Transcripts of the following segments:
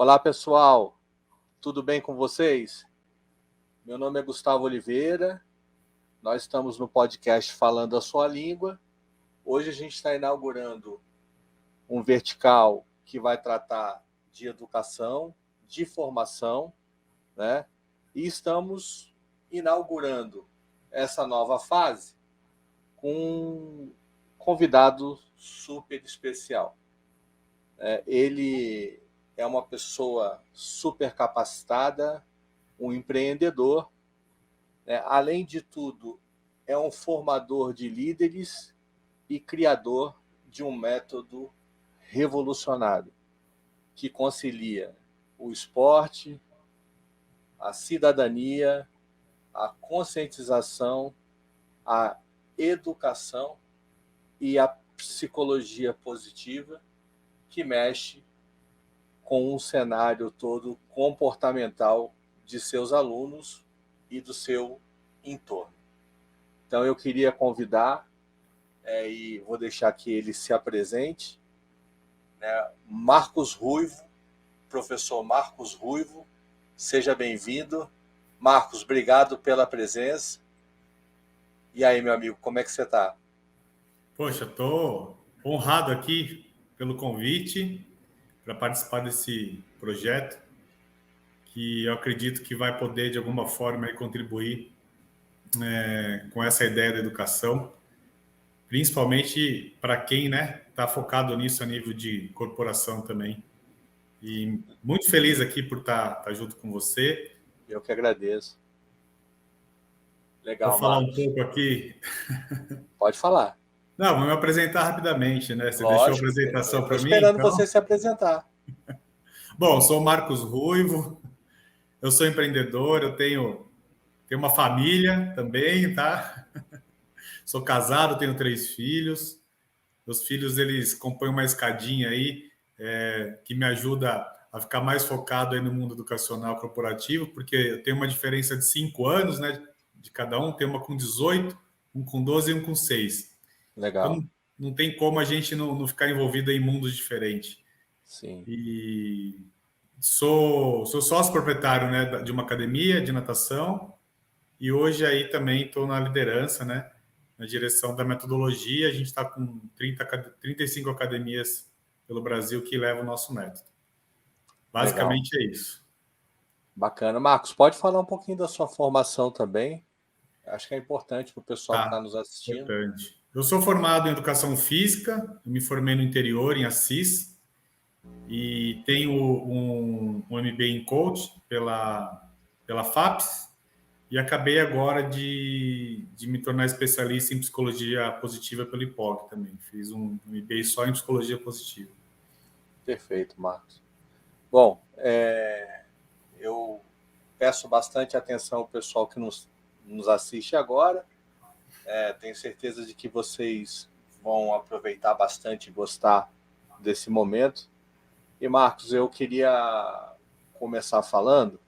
Olá, pessoal. Tudo bem com vocês? Meu nome é Gustavo Oliveira. Nós estamos no podcast Falando a Sua Língua. Hoje a gente está inaugurando um vertical que vai tratar de educação, de formação, né? E estamos inaugurando essa nova fase com um convidado super especial. Ele é uma pessoa super capacitada, um empreendedor, né? Além de tudo, é um formador de líderes e criador de um método revolucionário que concilia o esporte, a cidadania, a conscientização, a educação e a psicologia positiva, que mexe com um cenário todo comportamental de seus alunos e do seu entorno. Então, eu queria convidar, e vou deixar que ele se apresente, né? Marcos Ruivo, professor Marcos Ruivo, seja bem-vindo. Marcos, obrigado pela presença. E aí, meu amigo, como é que você está? Poxa, estou honrado aqui pelo convite para participar desse projeto, que eu acredito que vai poder, de alguma forma, contribuir com essa ideia da educação, principalmente para quem está focado nisso a nível de corporação também. E muito feliz aqui por estar junto com você. Eu que agradeço. Legal, Vou falar Marcos. um pouco aqui. Pode falar. Não, vou me apresentar rapidamente, né? Você deixou a Lógico, apresentação para mim? esperando Então... você se apresentar. Bom, sou o Marcos Ruivo, eu sou empreendedor, eu tenho uma família também, tá? Sou casado, tenho 3 filhos. Meus filhos, eles compõem uma escadinha aí que me ajuda a ficar mais focado aí no mundo educacional corporativo, porque eu tenho uma diferença de 5 anos, né? De cada um, tem uma com 18, um com 12 e um com 6. Legal. Então, não tem como a gente não ficar envolvido em mundos diferentes. Sim. E sou sócio proprietário, né, de uma academia de natação, e hoje aí também estou na liderança, né, na direção da metodologia. A gente está com 35 academias pelo Brasil que levam o nosso método. Basicamente Legal. É isso. Bacana. Marcos, pode falar um pouquinho da sua formação também? Acho que é importante para o pessoal que está nos assistindo. Importante. Eu sou formado em Educação Física, eu me formei no interior, em Assis, e tenho um MBA em Coach pela FAPES, e acabei agora de me tornar especialista em Psicologia Positiva pelo IPOC também. Fiz um MBA só em Psicologia Positiva. Perfeito, Marcos. Bom, eu peço bastante atenção ao pessoal que nos assiste agora. Tenho certeza de que vocês vão aproveitar bastante e gostar desse momento. E, Marcos, eu queria começar falando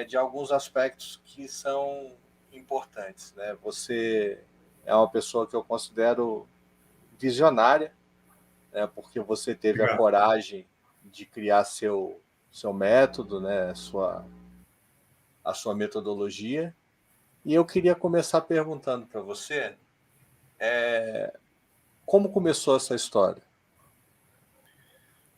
de alguns aspectos que são importantes, né? Você é uma pessoa que eu considero visionária, né? Porque você teve a coragem de criar seu método, né? A sua metodologia. E eu queria começar perguntando para você como começou essa história?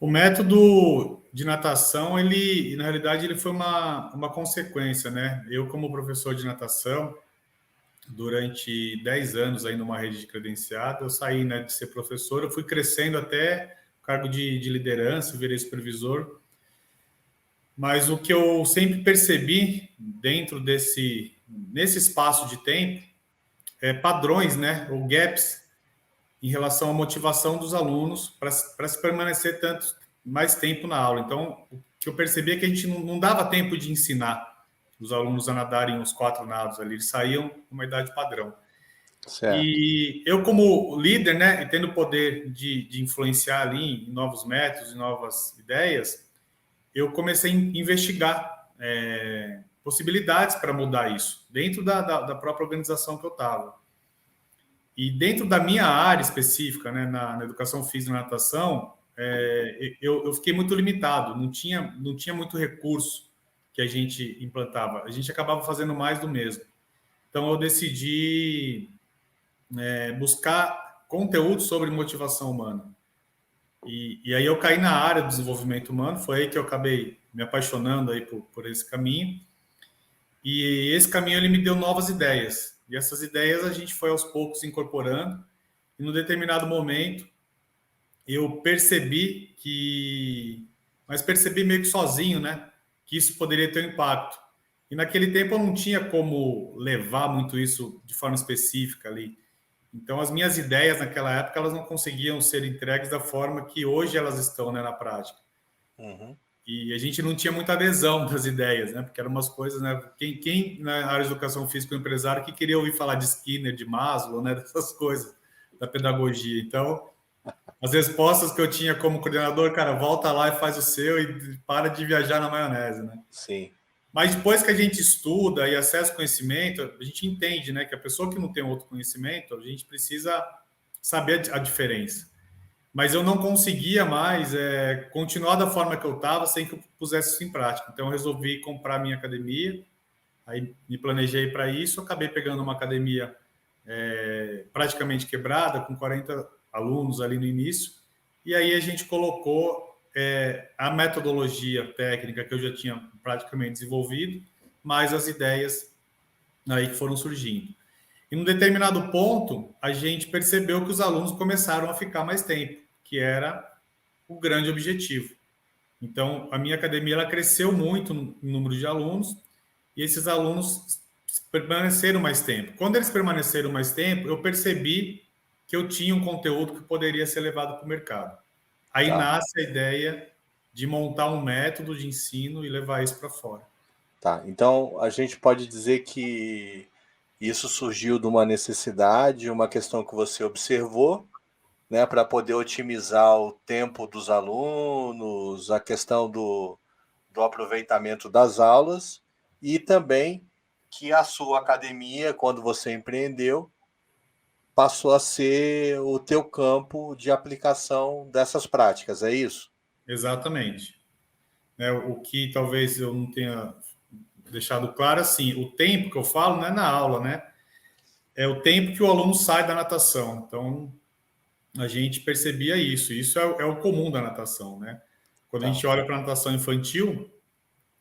O método de natação, na realidade, ele foi uma consequência, né? Eu, como professor de natação, durante 10 anos aí numa rede de credenciado, eu saí, né, de ser professor, eu fui crescendo até o cargo de liderança, virei supervisor. Mas o que eu sempre percebi dentro nesse espaço de tempo padrões, né, ou gaps em relação à motivação dos alunos para se permanecer mais tempo na aula. Então, o que eu percebi é que a gente não dava tempo de ensinar os alunos a nadarem os 4 nados ali, eles saíam com uma idade padrão. Certo. E eu, como líder, né, e tendo o poder de influenciar ali em novos métodos, em novas ideias, eu comecei a investigar possibilidades para mudar isso, dentro da própria organização que eu estava. E dentro da minha área específica, né, na educação física e na natação, eu fiquei muito limitado, não tinha muito recurso que a gente implantava. A gente acabava fazendo mais do mesmo. Então, eu decidi buscar conteúdo sobre motivação humana. E aí eu caí na área do desenvolvimento humano, foi aí que eu acabei me apaixonando aí por esse caminho. E esse caminho ele me deu novas ideias. E essas ideias a gente foi aos poucos incorporando. E num determinado momento eu percebi mas percebi meio que sozinho, né? Que isso poderia ter um impacto. E naquele tempo eu não tinha como levar muito isso de forma específica ali. Então, as minhas ideias naquela época, elas não conseguiam ser entregues da forma que hoje elas estão, né, na prática. Uhum. E a gente não tinha muita adesão das ideias, né? Porque eram umas coisas, né? Quem na área de educação física, o empresário, que queria ouvir falar de Skinner, de Maslow, né? Dessas coisas da pedagogia. Então, as respostas que eu tinha como coordenador, cara, volta lá e faz o seu e para de viajar na maionese, né? Sim. Mas depois que a gente estuda e acessa conhecimento, a gente entende, né, que a pessoa que não tem outro conhecimento, a gente precisa saber a diferença. Mas eu não conseguia mais continuar da forma que eu estava sem que eu pusesse isso em prática. Então, eu resolvi comprar minha academia, aí me planejei para isso, acabei pegando uma academia praticamente quebrada, com 40 alunos ali no início, e aí a gente colocou a metodologia técnica que eu já tinha praticamente desenvolvido, mais as ideias aí que foram surgindo. E num determinado ponto, a gente percebeu que os alunos começaram a ficar mais tempo, que era o grande objetivo. Então, a minha academia ela cresceu muito no número de alunos e esses alunos permaneceram mais tempo. Quando eles permaneceram mais tempo, eu percebi que eu tinha um conteúdo que poderia ser levado para o mercado. Aí Tá. nasce a ideia de montar um método de ensino e levar isso para fora. Tá. Então, a gente pode dizer que isso surgiu de uma necessidade, uma questão que você observou, né, para poder otimizar o tempo dos alunos, a questão do aproveitamento das aulas e também que a sua academia, quando você empreendeu, passou a ser o teu campo de aplicação dessas práticas, é isso? Exatamente. O que talvez eu não tenha deixado claro, assim, o tempo que eu falo não é na aula, né? É o tempo que o aluno sai da natação. Então, a gente percebia isso. Isso é o comum da natação, né? Quando a Tá. gente olha para a natação infantil,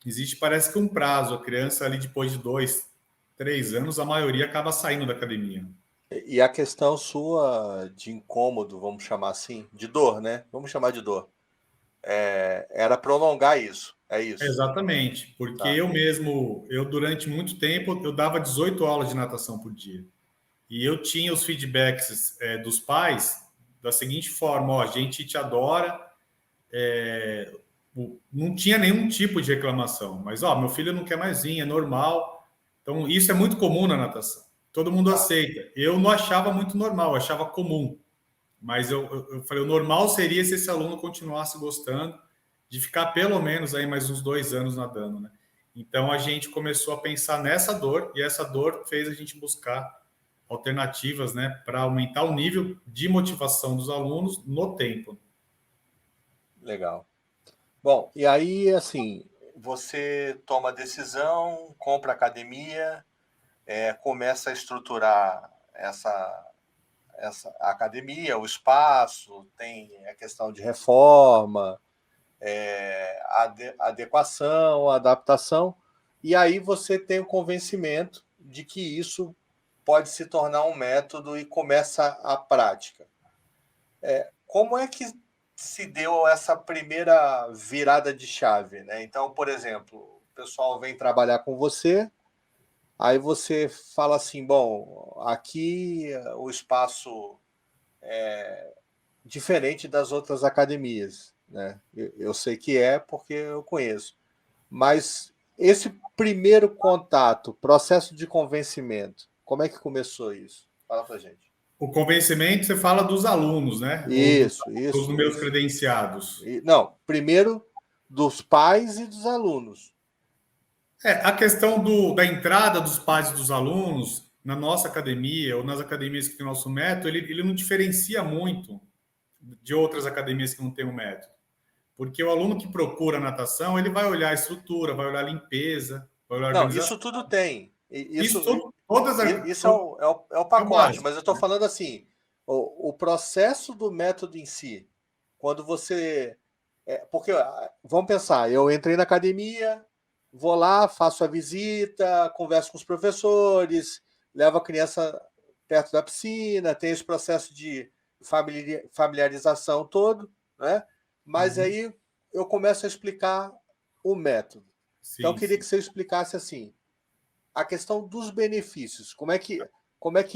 existe, parece que um prazo. A criança ali, depois de 2, 3 anos, a maioria acaba saindo da academia. E a questão sua de incômodo, vamos chamar assim, de dor, né? Vamos chamar de dor. Era prolongar isso, é isso. Exatamente, porque Tá. eu durante muito tempo, eu dava 18 aulas de natação por dia. E eu tinha os feedbacks dos pais da seguinte forma: ó, a gente te adora, não tinha nenhum tipo de reclamação, mas ó, meu filho não quer mais vir, é normal. Então, isso é muito comum na natação. Todo mundo Tá. aceita. Eu não achava muito normal, eu achava comum. Mas eu falei, o normal seria se esse aluno continuasse gostando de ficar pelo menos aí mais uns 2 anos nadando, né? Então a gente começou a pensar nessa dor e essa dor fez a gente buscar alternativas, né, para aumentar o nível de motivação dos alunos no tempo. Legal. Bom, e aí, assim, você toma a decisão, compra a academia, começa a estruturar essa academia, o espaço, tem a questão de reforma, adequação, adaptação, e aí você tem o convencimento de que isso pode se tornar um método e começa a prática. Como é que se deu essa primeira virada de chave, né? Então, por exemplo, o pessoal vem trabalhar com você, aí você fala assim, bom, aqui o espaço é diferente das outras academias, né? Eu sei que é porque eu conheço, mas esse primeiro contato, processo de convencimento, como é que começou isso? Fala pra gente. O convencimento, você fala dos alunos, né? Ou Isso, dos isso, meus isso. credenciados. Não, primeiro dos pais e dos alunos. A questão da entrada dos pais e dos alunos na nossa academia ou nas academias que tem nosso método, ele não diferencia muito de outras academias que não têm o método? Porque o aluno que procura natação, ele vai olhar a estrutura, vai olhar a limpeza, vai olhar a Não, organização. isso tudo tem. Isso tudo, todas Isso é o é o pacote, básico. mas eu estou falando assim, o processo do método em si, quando você... porque, vamos pensar, eu entrei na academia, vou lá, faço a visita, converso com os professores, levo a criança perto da piscina, tem esse processo de familiarização todo, né? Mas aí eu começo a explicar o método. Então eu Sim, queria sim. que você explicasse assim, a questão dos benefícios, como é que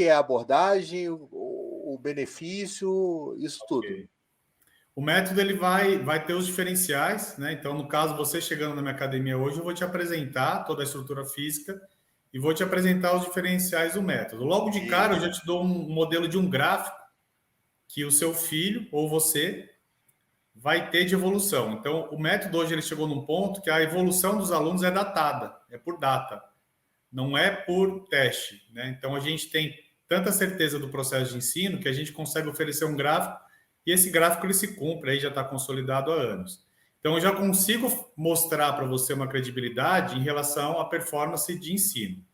é a abordagem, o benefício, isso tudo. Ok. O método ele vai ter os diferenciais, né? Então, no caso, você chegando na minha academia hoje, eu vou te apresentar toda a estrutura física e vou te apresentar os diferenciais do método. Logo de cara, eu já te dou um modelo de um gráfico que o seu filho ou você vai ter de evolução. Então, o método hoje ele chegou num ponto que a evolução dos alunos é datada, é por data, não é por teste, né? Então, a gente tem tanta certeza do processo de ensino que a gente consegue oferecer um gráfico e esse gráfico ele se cumpre, aí já está consolidado há anos. Então, eu já consigo mostrar para você uma credibilidade em relação à performance de ensino.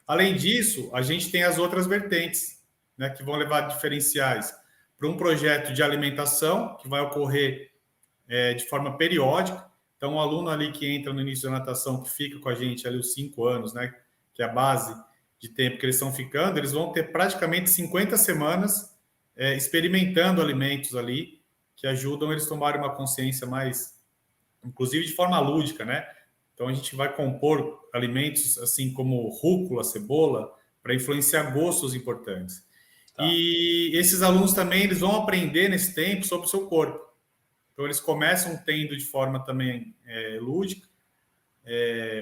Além disso, a gente tem as outras vertentes, né, que vão levar diferenciais para um projeto de alimentação que vai ocorrer de forma periódica. Então, o aluno ali que entra no início da natação, que fica com a gente ali os 5 anos, né, que é a base de tempo que eles estão ficando, eles vão ter praticamente 50 semanas experimentando alimentos ali que ajudam eles a tomarem uma consciência mais, inclusive de forma lúdica, né? Então, a gente vai compor alimentos assim como rúcula, cebola, para influenciar gostos importantes. Tá. E esses alunos também eles vão aprender nesse tempo sobre o seu corpo. Então, eles começam tendo de forma também lúdica,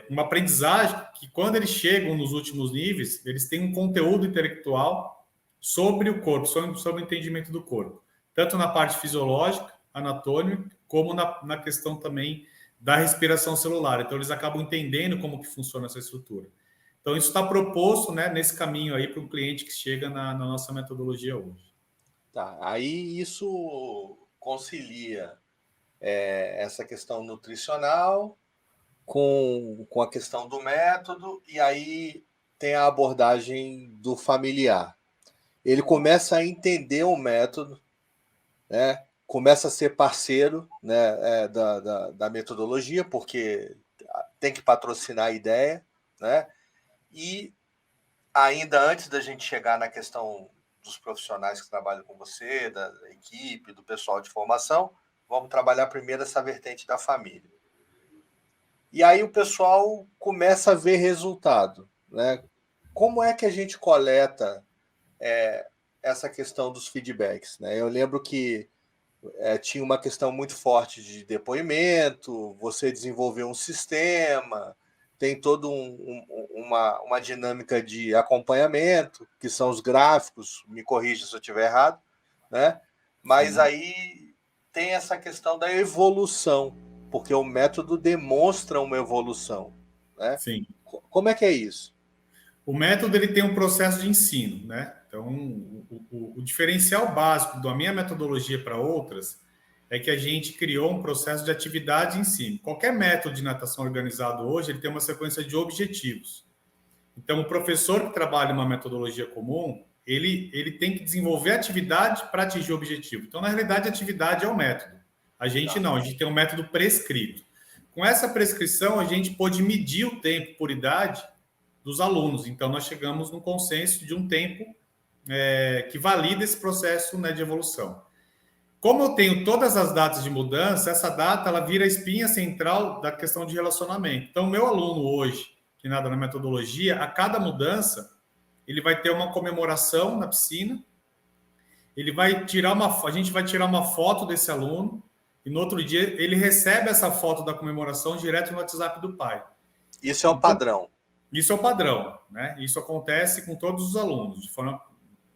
uma aprendizagem que, quando eles chegam nos últimos níveis, eles têm um conteúdo intelectual sobre o corpo, sobre o entendimento do corpo, tanto na parte fisiológica, anatômica, como na questão também da respiração celular. Então, eles acabam entendendo como que funciona essa estrutura. Então, isso está proposto, né, nesse caminho aí para um cliente que chega na nossa metodologia hoje. Tá. Aí isso concilia essa questão nutricional com a questão do método, e aí tem a abordagem do familiar. Ele começa a entender o método, né? Começa a ser parceiro, né, da metodologia, porque tem que patrocinar a ideia, né? E ainda antes da gente chegar na questão dos profissionais que trabalham com você, da equipe, do pessoal de formação, vamos trabalhar primeiro essa vertente da família. E aí o pessoal começa a ver resultado, né? Como é que a gente coleta essa questão dos feedbacks, né? Eu lembro que tinha uma questão muito forte de depoimento, você desenvolveu um sistema, tem toda uma dinâmica de acompanhamento, que são os gráficos, me corrija se eu estiver errado, né? Mas Sim. aí tem essa questão da evolução, porque o método demonstra uma evolução, né? Sim. Como é que é isso? O método ele tem um processo de ensino, né? Então, o diferencial básico da minha metodologia para outras é que a gente criou um processo de atividade e ensino. Qualquer método de natação organizado hoje, ele tem uma sequência de objetivos. Então, o professor que trabalha uma metodologia comum, ele tem que desenvolver atividade para atingir o objetivo. Então, na realidade, a atividade é o método. A gente não, a gente tem um método prescrito. Com essa prescrição, a gente pode medir o tempo por idade dos alunos. Então, nós chegamos num consenso de um tempo que valida esse processo, né, de evolução. Como eu tenho todas as datas de mudança, essa data ela vira a espinha central da questão de relacionamento. Então, meu aluno hoje, que nada na metodologia, a cada mudança, ele vai ter uma comemoração na piscina, a gente vai tirar uma foto desse aluno, e no outro dia ele recebe essa foto da comemoração direto no WhatsApp do pai. Isso é o Então, padrão. isso é o padrão, né? Isso acontece com todos os alunos.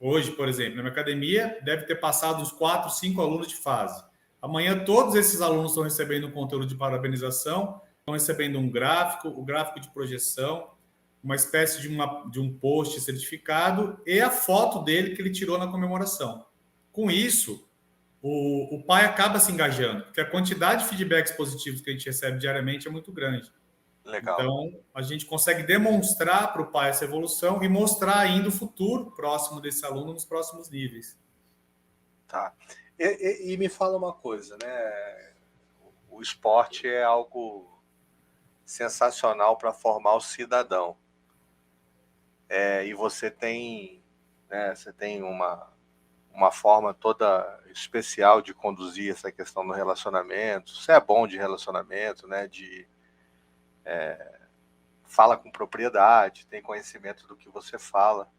Hoje, por exemplo, na minha academia, deve ter passado uns 4, 5 alunos de fase. Amanhã, todos esses alunos estão recebendo um conteúdo de parabenização, estão recebendo um gráfico, o gráfico de projeção, uma espécie de um post certificado e a foto dele que ele tirou na comemoração. Com isso, o pai acaba se engajando, porque a quantidade de feedbacks positivos que a gente recebe diariamente é muito grande. Legal. Então, a gente consegue demonstrar para o pai essa evolução e mostrar ainda o futuro próximo desse aluno nos próximos níveis. Tá. E me fala uma coisa, né? O esporte é algo sensacional para formar o cidadão. E você tem, né, uma forma toda especial de conduzir essa questão do relacionamento. Você é bom de relacionamento, né? Fala com propriedade, tem conhecimento do que você fala.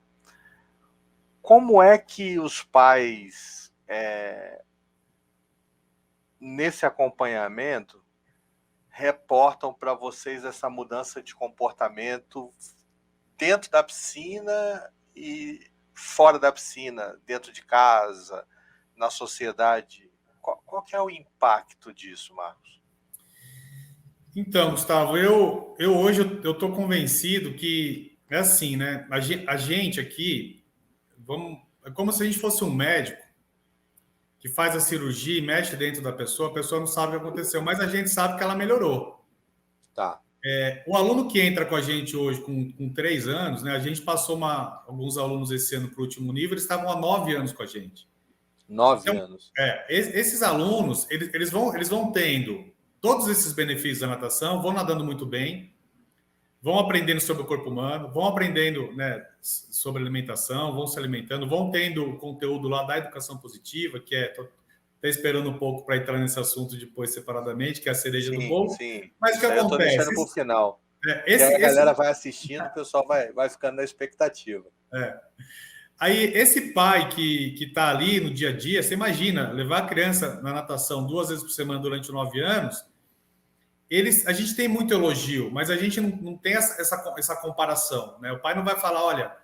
Como é que os pais, nesse acompanhamento, reportam para vocês essa mudança de comportamento dentro da piscina e fora da piscina, dentro de casa, na sociedade? Qual que é o impacto disso, Marcos? Então, Gustavo, eu hoje eu estou convencido que é assim, né? A gente aqui, é como se a gente fosse um médico que faz a cirurgia e mexe dentro da pessoa, a pessoa não sabe o que aconteceu, mas a gente sabe que ela melhorou. Tá. O aluno que entra com a gente hoje com 3 anos, né? A gente passou alguns alunos esse ano para o último nível, eles estavam há 9 anos com a gente. 9 Então, anos. esses alunos, eles vão tendo todos esses benefícios da natação, vão nadando muito bem, vão aprendendo sobre o corpo humano, vão aprendendo, né, sobre alimentação, vão se alimentando, vão tendo o conteúdo lá da educação positiva, que tô esperando um pouco para entrar nesse assunto depois separadamente, que é a cereja do bolo. Sim. Mas o que Isso aí eu tô acontece? deixando pro final. E aí a galera vai assistindo, o pessoal vai ficando na expectativa. Aí, esse pai que está ali no dia a dia, você imagina, levar a criança na natação 2 vezes por semana durante 9 anos, a gente tem muito elogio, mas a gente não tem essa comparação, né? O pai não vai falar, olha,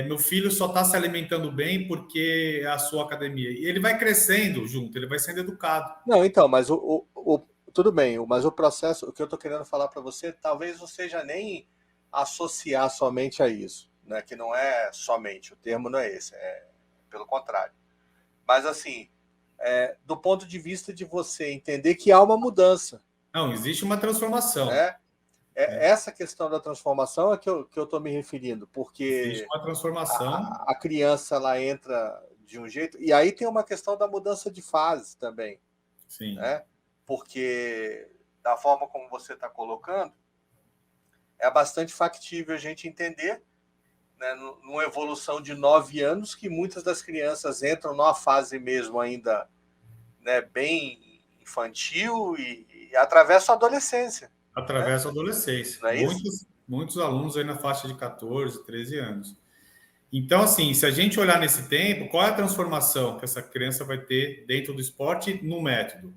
meu filho só está se alimentando bem porque é a sua academia. E ele vai crescendo junto, ele vai sendo educado. Não, então, mas tudo bem, mas o processo, o que eu estou querendo falar para você, talvez não seja nem associar somente a isso, né? Que não é somente, o termo não é esse, é pelo contrário. Mas assim, do ponto de vista de você entender que há uma mudança. Não, existe uma transformação. Essa questão da transformação é que eu estou me referindo, porque existe uma transformação. A criança ela entra de um jeito, e aí tem uma questão da mudança de fase também. Sim. Né? Porque, da forma como você está colocando, é bastante factível a gente entender, né, numa evolução de 9 anos, que muitas das crianças entram numa fase mesmo ainda, né, bem infantil e atravessam a adolescência. Atravessa a adolescência. Não é muitos alunos aí na faixa de 14, 13 anos. Então, assim, se a gente olhar nesse tempo, qual é a transformação que essa criança vai ter dentro do esporte no método?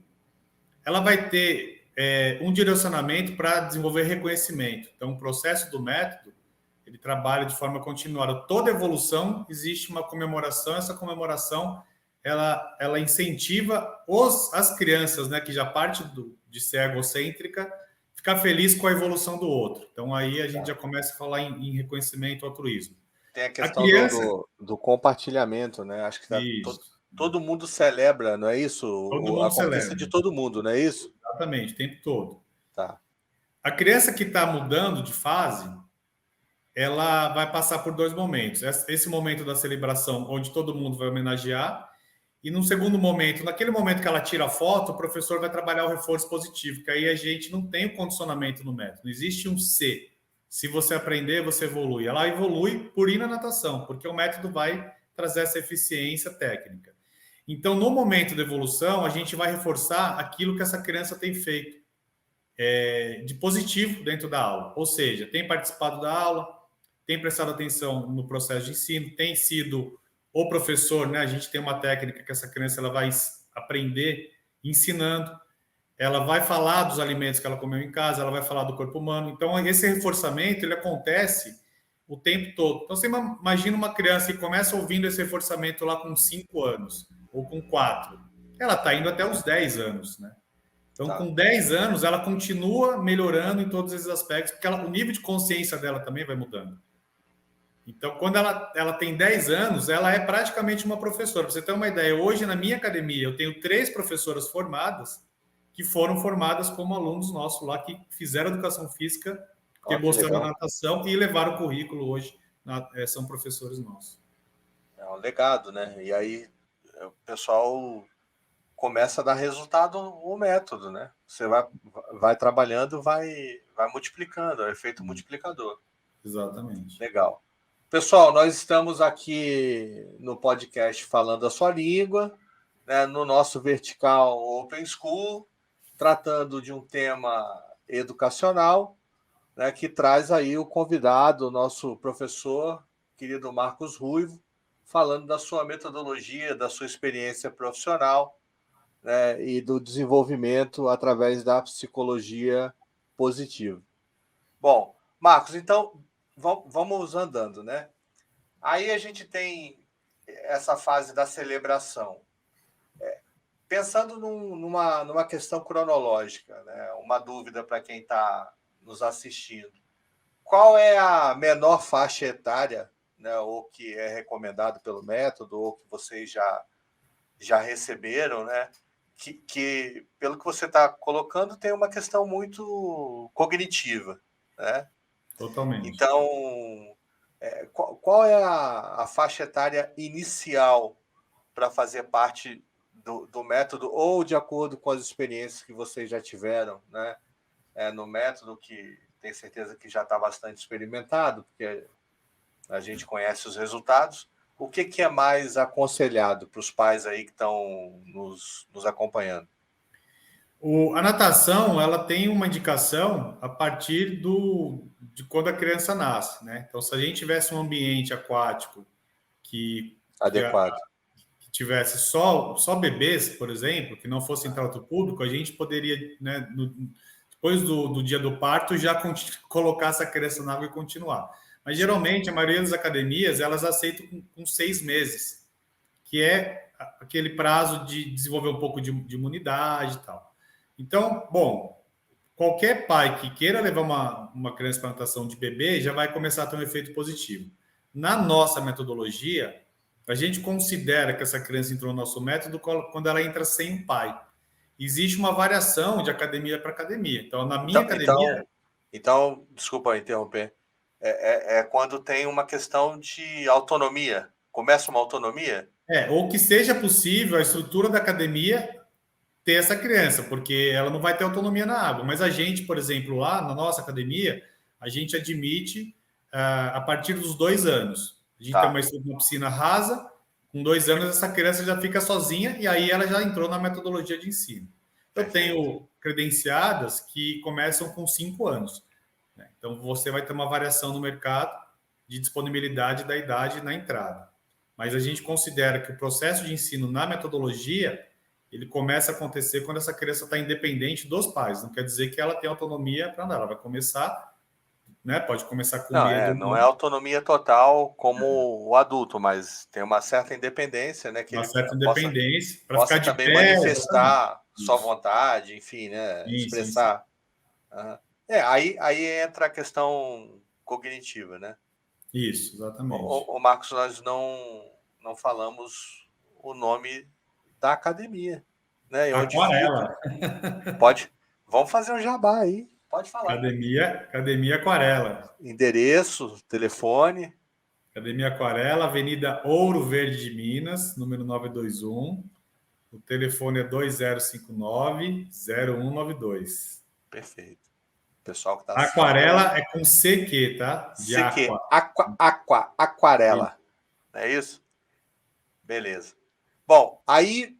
Ela vai ter um direcionamento para desenvolver reconhecimento. Então, o processo do método, ele trabalha de forma continuada. Toda evolução existe uma comemoração, essa comemoração ela incentiva as crianças, né, que já parte de ser egocêntrica, ficar feliz com a evolução do outro. Então, aí a gente já começa a falar em reconhecimento e altruísmo. Tem a questão do compartilhamento, né? Acho que todo mundo celebra, não é isso? A conquista de todo mundo, não é isso? Exatamente, o tempo todo. Tá. A criança que está mudando de fase, ela vai passar por 2 momentos. Esse momento da celebração, onde todo mundo vai homenagear, e no segundo momento, naquele momento que ela tira a foto, o professor vai trabalhar o reforço positivo, que aí a gente não tem o condicionamento no método. Não existe um C. Se você aprender, você evolui. Ela evolui por ir na natação, porque o método vai trazer essa eficiência técnica. Então, no momento da evolução, a gente vai reforçar aquilo que essa criança tem feito de positivo dentro da aula. Ou seja, tem participado da aula, tem prestado atenção no processo de ensino, tem sido o professor, né? A gente tem uma técnica que essa criança ela vai aprender ensinando, ela vai falar dos alimentos que ela comeu em casa, ela vai falar do corpo humano. Então, esse reforçamento ele acontece o tempo todo. Então, você imagina uma criança que começa ouvindo esse reforçamento lá com 5 anos, ou com 4. Ela está indo até os 10 anos, né? Então, com 10 anos, ela continua melhorando em todos esses aspectos, porque o nível de consciência dela também vai mudando. Então, quando ela tem 10 anos, ela é praticamente uma professora. Para você ter uma ideia, hoje na minha academia eu tenho 3 professoras formadas que foram formadas como alunos nossos lá, que fizeram educação física, que Ó, que gostaram da legal. natação e levaram o currículo hoje, são professores nossos. É um legado, né? E aí o pessoal começa a dar resultado o método, né? Você vai trabalhando, vai multiplicando, é o efeito multiplicador. Exatamente. Legal. Pessoal, nós estamos aqui no podcast Falando a Sua Língua, né, no nosso vertical Open School, tratando de um tema educacional, né, que traz aí o convidado, o nosso professor, querido Marcos Ruivo, falando da sua metodologia, da sua experiência profissional, né, e do desenvolvimento através da psicologia positiva. Bom, Marcos, então vamos andando, né? Aí a gente tem essa fase da celebração. Pensando numa questão cronológica, né? Uma dúvida para quem está nos assistindo. Qual é a menor faixa etária, né, ou que é recomendado pelo método, ou que vocês já receberam, né? Que, pelo que você está colocando, tem uma questão muito cognitiva, né? Totalmente. Então, qual é a faixa etária inicial para fazer parte do método, ou de acordo com as experiências que vocês já tiveram, né? No método, que tem certeza que já está bastante experimentado, porque a gente conhece os resultados. O que é mais aconselhado para os pais aí que estão nos acompanhando? A natação, ela tem uma indicação a partir de quando a criança nasce, né? Então, se a gente tivesse um ambiente aquático que, que, a- Adequado. que tivesse só bebês, por exemplo, que não fosse entrar outro público, a gente poderia, né, depois do dia do parto, já colocar essa criança na água e continuar. Mas, geralmente, a maioria das academias, elas aceitam com 6 meses, que é aquele prazo de desenvolver um pouco de imunidade e tal. Então, bom, qualquer pai que queira levar uma criança para natação de bebê já vai começar a ter um efeito positivo. Na nossa metodologia, a gente considera que essa criança entrou no nosso método quando ela entra sem um pai. Existe uma variação de academia para academia. Então, na minha Então, academia, desculpa interromper. É quando tem uma questão de autonomia. Começa uma autonomia? ou que seja possível a estrutura da academia ter essa criança, porque ela não vai ter autonomia na água. Mas a gente, por exemplo, lá na nossa academia, a gente admite a partir dos 2 anos. A gente tem Tá, uma piscina rasa, com 2 anos essa criança já fica sozinha e aí ela já entrou na metodologia de ensino. Eu perfeito. tenho credenciadas que começam com 5 anos, né? Então você vai ter uma variação no mercado de disponibilidade da idade na entrada. Mas a gente considera que o processo de ensino na metodologia ele começa a acontecer quando essa criança está independente dos pais. Não quer dizer que ela tem autonomia para andar. Ela vai começar, né? Pode começar com medo ou Não é não, autonomia total como o adulto, mas tem uma certa independência, né? Que uma ele certa independência para ficar possa de também pé. Exatamente. manifestar sua Isso. vontade, enfim, né? Sim, sim, sim. Expressar. Aham. Aí entra a questão cognitiva, né? Isso, exatamente. O Marcos, nós não falamos o nome da academia, né? E onde Aquarela. fica. Pode. Vamos fazer um jabá aí. Pode falar. Academia Aquarela. Endereço, telefone. Academia Aquarela, Avenida Ouro Verde de Minas, número 921. O telefone é 2059-0192. Perfeito. O pessoal que está assistindo aí. Aquarela é com CQ, tá? De CQ, aqua. aquarela. Não é isso? Beleza. Bom, aí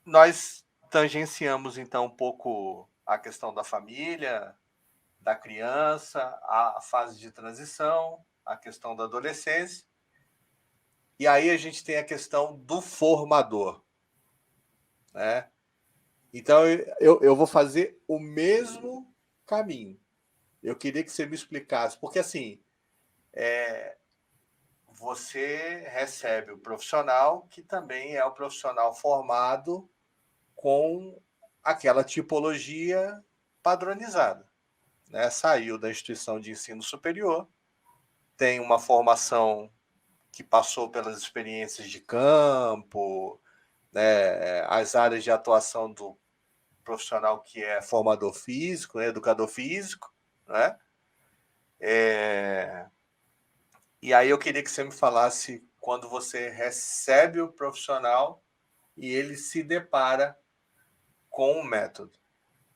nós tangenciamos então um pouco a questão da família, da criança, a fase de transição, a questão da adolescência. E aí a gente tem a questão do formador, né? Então eu vou fazer o mesmo caminho. Eu queria que você me explicasse, porque assim, você recebe o profissional que também é o profissional formado com aquela tipologia padronizada, né? Saiu da instituição de ensino superior tem uma formação que passou pelas experiências de campo, né, as áreas de atuação do profissional que é formador físico, né, educador físico, né? E aí eu queria que você me falasse quando você recebe o profissional e ele se depara com o método.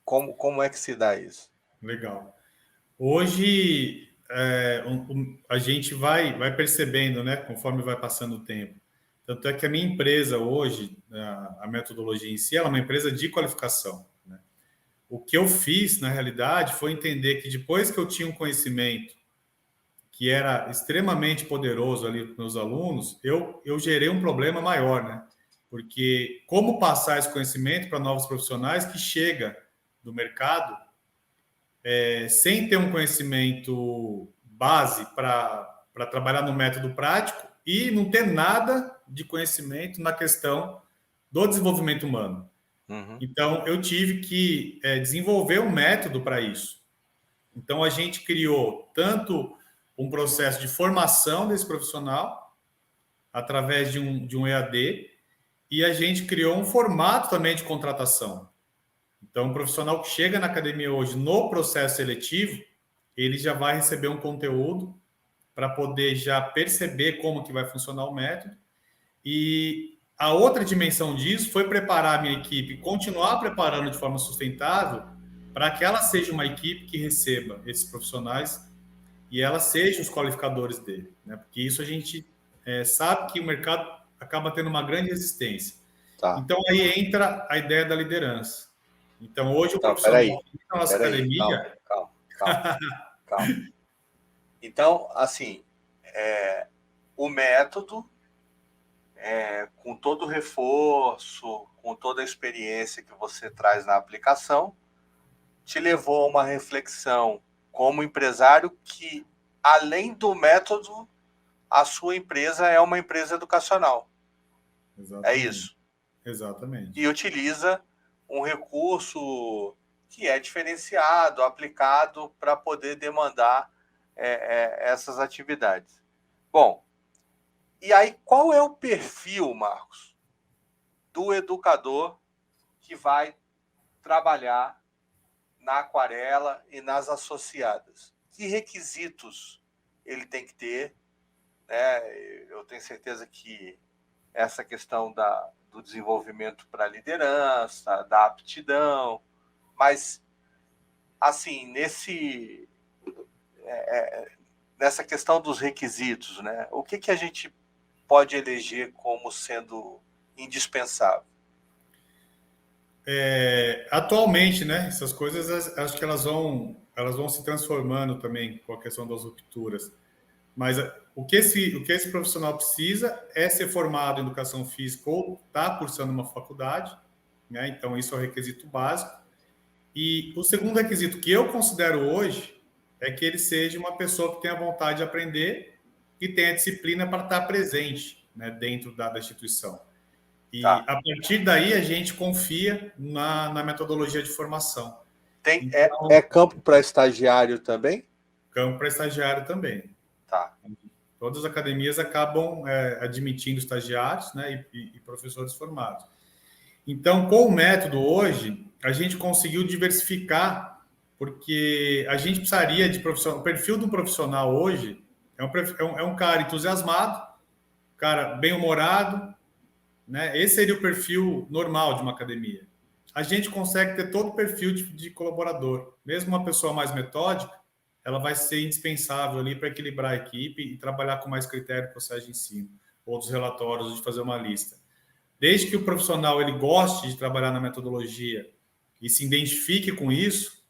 Como é que se dá isso? Legal. Hoje, a gente vai percebendo, né, conforme vai passando o tempo. Tanto é que a minha empresa hoje, a metodologia em si, ela é uma empresa de qualificação, né? O que eu fiz, na realidade, foi entender que depois que eu tinha um conhecimento que era extremamente poderoso ali para os meus alunos, eu gerei um problema maior, né? Porque como passar esse conhecimento para novos profissionais que chega do mercado sem ter um conhecimento base para trabalhar no método prático e não ter nada de conhecimento na questão do desenvolvimento humano. Uhum. Então, eu tive que desenvolver um método para isso. Então, a gente criou tanto um processo de formação desse profissional, através de um EAD, e a gente criou um formato também de contratação. Então, o profissional que chega na academia hoje, no processo seletivo, ele já vai receber um conteúdo para poder já perceber como que vai funcionar o método. E a outra dimensão disso foi preparar a minha equipe, continuar preparando de forma sustentável, para que ela seja uma equipe que receba esses profissionais e ela seja os qualificadores dele, né? Porque isso a gente sabe que o mercado acaba tendo uma grande resistência. Tá. Então, aí entra a ideia da liderança. Então, hoje o Então, profissional na nossa academia... Calma. Então, assim, o método, com todo o reforço, com toda a experiência que você traz na aplicação, te levou a uma reflexão como empresário que, além do método, a sua empresa é uma empresa educacional. Exatamente. É isso. Exatamente. E utiliza um recurso que é diferenciado, aplicado para poder demandar essas atividades. Bom, e aí qual é o perfil, Marcos, do educador que vai trabalhar na Aquarela e nas associadas? Que requisitos ele tem que ter? Né? Eu tenho certeza que essa questão do desenvolvimento para a liderança, da aptidão, mas, assim, nessa questão dos requisitos, né? O que a gente pode eleger como sendo indispensável? Atualmente, né, essas coisas acho que elas vão se transformando também com a questão das rupturas. Mas o que esse profissional precisa é ser formado em educação física ou estar cursando uma faculdade, né? Então, isso é o requisito básico. E o segundo requisito que eu considero hoje é que ele seja uma pessoa que tenha vontade de aprender e tenha disciplina para estar presente, né, dentro da instituição. E Tá. a partir daí a gente confia na metodologia de formação. Então, é campo para estagiário também? Campo para estagiário também. Tá. Todas as academias acabam admitindo estagiários, né, e professores formados. Então, com o método hoje, a gente conseguiu diversificar, porque a gente precisaria de profissional. O perfil do profissional hoje é um cara entusiasmado, cara bem-humorado, né? Esse seria o perfil normal de uma academia. A gente consegue ter todo o perfil de colaborador. Mesmo uma pessoa mais metódica, ela vai ser indispensável ali para equilibrar a equipe e trabalhar com mais critério do processo de ensino, ou dos relatórios, de fazer uma lista. Desde que o profissional ele goste de trabalhar na metodologia e se identifique com isso,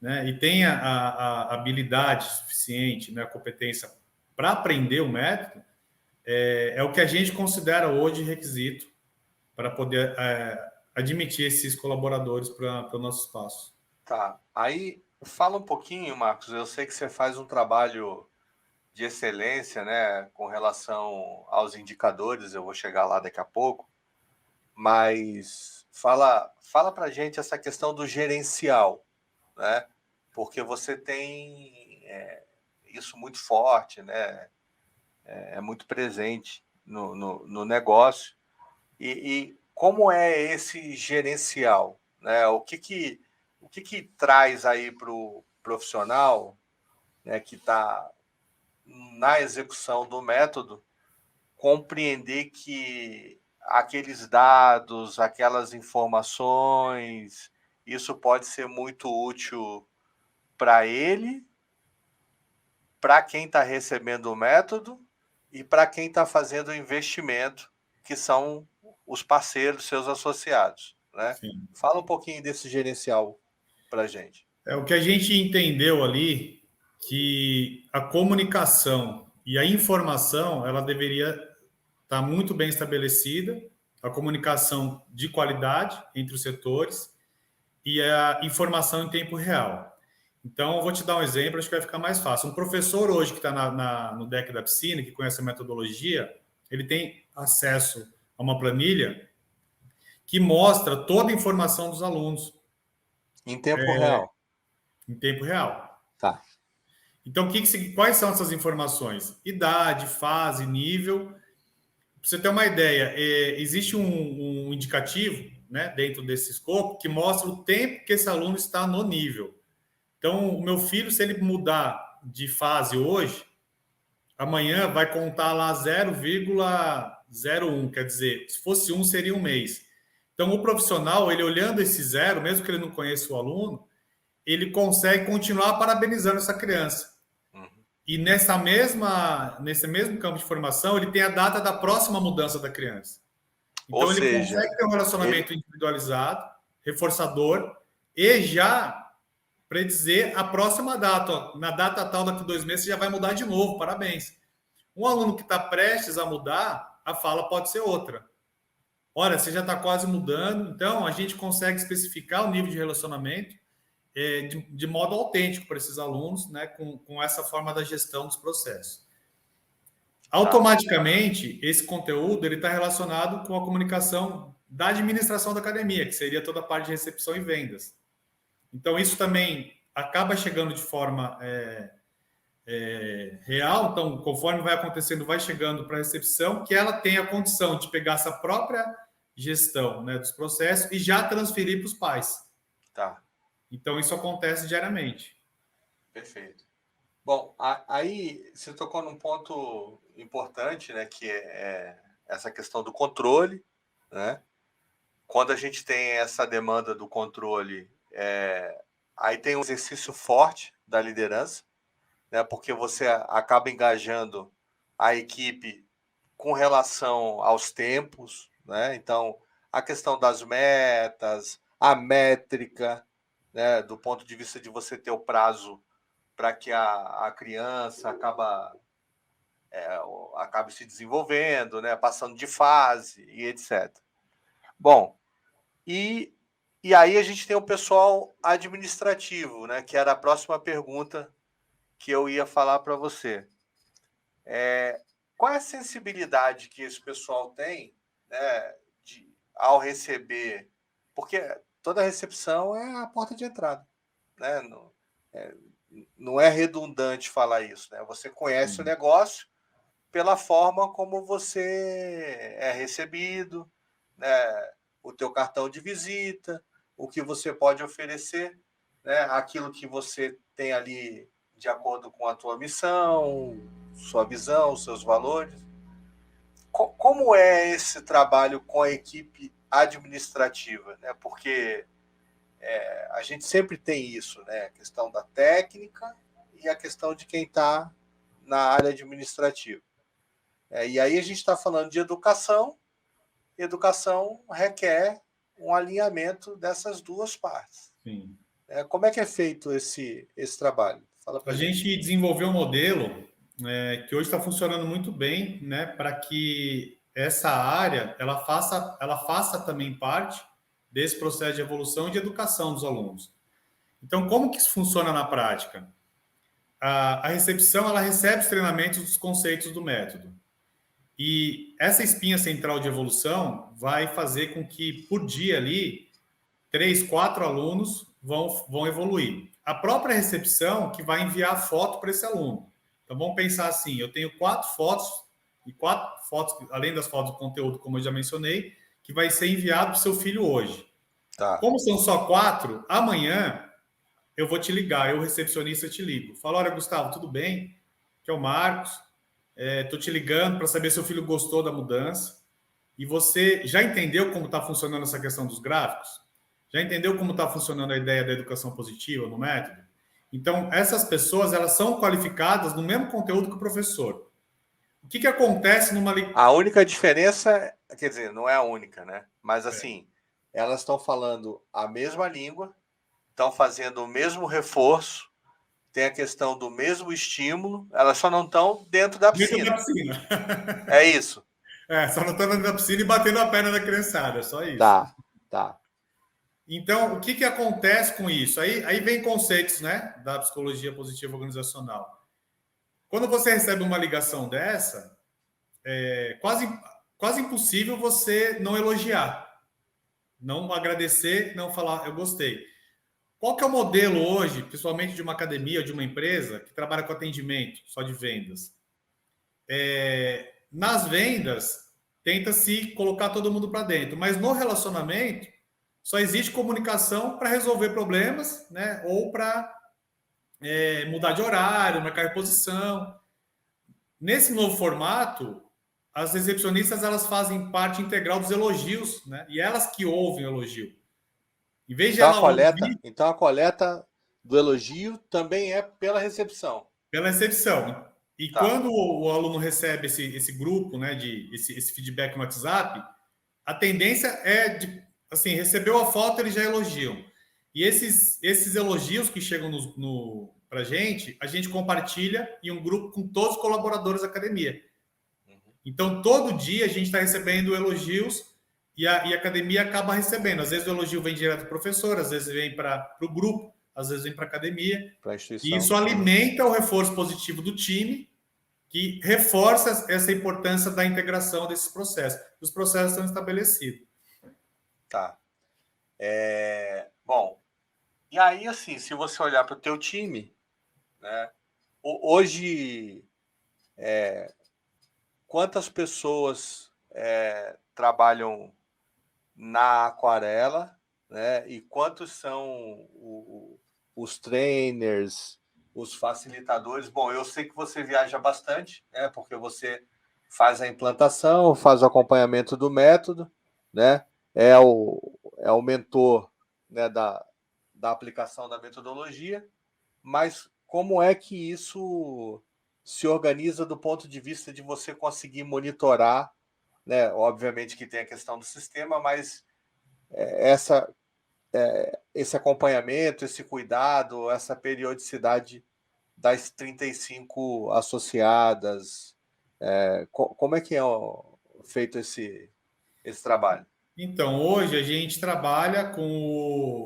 né, e tenha a habilidade suficiente, né, a competência para aprender o método, é o que a gente considera hoje requisito para poder admitir esses colaboradores para o nosso espaço. Tá. Aí, fala um pouquinho, Marcos. Eu sei que você faz um trabalho de excelência, né, com relação aos indicadores. Eu vou chegar lá daqui a pouco. Mas fala para a gente essa questão do gerencial, né? Porque você tem isso muito forte, né? É muito presente no negócio. E como é esse gerencial, né? O que traz aí para o profissional, né, que está na execução do método, compreender que aqueles dados, aquelas informações, isso pode ser muito útil para ele, para quem está recebendo o método e para quem está fazendo o investimento, que são os parceiros, seus associados, né? Sim. Fala um pouquinho desse gerencial para a gente. O que a gente entendeu ali, que a comunicação e a informação, ela deveria estar muito bem estabelecida, a comunicação de qualidade entre os setores e a informação em tempo real. Então, eu vou te dar um exemplo, acho que vai ficar mais fácil. Um professor hoje que está no deck da piscina, que conhece a metodologia, ele tem acesso a uma planilha que mostra toda a informação dos alunos. Em tempo real. Em tempo real. Tá. Então, quais são essas informações? Idade, fase, nível. Para você ter uma ideia, existe um indicativo, né, dentro desse escopo que mostra o tempo que esse aluno está no nível. Então, o meu filho, se ele mudar de fase hoje, amanhã vai contar lá 0,01, quer dizer, se fosse 1, seria um mês. Então, o profissional, ele olhando esse zero, mesmo que ele não conheça o aluno, ele consegue continuar parabenizando essa criança. E nesse mesmo campo de formação, ele tem a data da próxima mudança da criança. Então, ele consegue ter um relacionamento individualizado, reforçador, e já predizer a próxima data. Ó, na data tal, daqui a 2 meses, você já vai mudar de novo, parabéns. Um aluno que está prestes a mudar, a fala pode ser outra. Olha, você já está quase mudando, então a gente consegue especificar o nível de relacionamento de modo autêntico para esses alunos, né, com essa forma da gestão dos processos. Automaticamente, esse conteúdo está relacionado com a comunicação da administração da academia, que seria toda a parte de recepção e vendas. Então, isso também acaba chegando de forma real. Então, conforme vai acontecendo, vai chegando para a recepção, que ela tem a condição de pegar essa própria gestão, né, dos processos e já transferir para os pais. Tá. Então, isso acontece diariamente. Perfeito. Bom, aí você tocou num ponto importante, né, que é essa questão do controle, né? Quando a gente tem essa demanda do controle, aí tem um exercício forte da liderança, né, porque você acaba engajando a equipe com relação aos tempos, né? Então, a questão das metas, a métrica, né, do ponto de vista de você ter o prazo para que a criança acabe se desenvolvendo, né, passando de fase e etc. Bom, e aí a gente tem o pessoal administrativo, né, que era a próxima pergunta que eu ia falar para você. Qual é a sensibilidade que esse pessoal tem, né, ao receber? Porque toda recepção é a porta de entrada, né? Não é redundante falar isso, né? Você conhece o negócio pela forma como você é recebido, né? O teu cartão de visita, o que você pode oferecer, né? Aquilo que você tem ali de acordo com a tua missão, sua visão, seus valores. Como é esse trabalho com a equipe administrativa, né? Porque a gente sempre tem isso, né? A questão da técnica e a questão de quem está na área administrativa. E aí a gente está falando de educação. Educação requer um alinhamento dessas duas partes. Sim. Como é que é feito esse trabalho? Fala pra gente. A gente desenvolveu um modelo que hoje está funcionando muito bem, né, para que essa área ela faça também parte desse processo de evolução e de educação dos alunos. Então, como que isso funciona na prática? A recepção ela recebe os treinamentos dos conceitos do método. E essa espinha central de evolução vai fazer com que, por dia ali, 3, 4 alunos vão evoluir. A própria recepção que vai enviar a foto para esse aluno. Então vamos pensar assim, eu tenho 4 fotos, e 4 fotos, além das fotos do conteúdo, como eu já mencionei, que vai ser enviado para o seu filho hoje. Tá. Como são só 4, amanhã eu vou te ligar, eu, recepcionista, te ligo. Falo, olha, Gustavo, tudo bem? Que é o Marcos. Estou te ligando para saber se o filho gostou da mudança. E você já entendeu como está funcionando essa questão dos gráficos? Já entendeu como está funcionando a ideia da educação positiva no método? Então, essas pessoas, elas são qualificadas no mesmo conteúdo que o professor. O que acontece numa... A única diferença, quer dizer, não é a única, né? Mas assim, elas estão falando a mesma língua, estão fazendo o mesmo reforço, tem a questão do mesmo estímulo, elas só não estão dentro da piscina. Dentro da piscina. É isso. Só não estão dentro da piscina e batendo a perna da criançada, só isso. Tá. Então, o que acontece com isso? Aí vem conceitos, né, da psicologia positiva organizacional. Quando você recebe uma ligação dessa, é quase impossível você não elogiar, não agradecer, não falar, eu gostei. Qual que é o modelo hoje, principalmente de uma academia ou de uma empresa que trabalha com atendimento, só de vendas? Nas vendas, tenta-se colocar todo mundo para dentro, mas no relacionamento, só existe comunicação para resolver problemas, né? Ou para mudar de horário, marcar reposição. Nesse novo formato, as recepcionistas elas fazem parte integral dos elogios, né? E elas que ouvem o elogio. Em vez de Então, ela ouvir... Então a coleta do elogio também é pela recepção. Pela recepção. E quando o aluno recebe esse grupo, né, esse feedback no WhatsApp, a tendência é de, assim, recebeu a foto, eles já elogiam. E esses elogios que chegam para a gente compartilha em um grupo com todos os colaboradores da academia. Então, todo dia a gente está recebendo elogios e a academia acaba recebendo. Às vezes o elogio vem direto do professor, às vezes vem para o grupo, às vezes vem para a academia. E isso alimenta o reforço positivo do time, que reforça essa importância da integração desses processos. Os processos são estabelecidos. Tá. Bom, e aí, assim, se você olhar para o teu time, né, hoje, quantas pessoas trabalham na Aquarela, né, e quantos são os trainers, os facilitadores? Bom, eu sei que você viaja bastante, né, porque você faz a implantação, faz o acompanhamento do método, né, é o mentor, né, da aplicação da metodologia, mas como é que isso se organiza do ponto de vista de você conseguir monitorar, né? Obviamente que tem a questão do sistema, mas esse acompanhamento, esse cuidado, essa periodicidade das 35 associadas, como é que é feito esse trabalho? Então, hoje a gente trabalha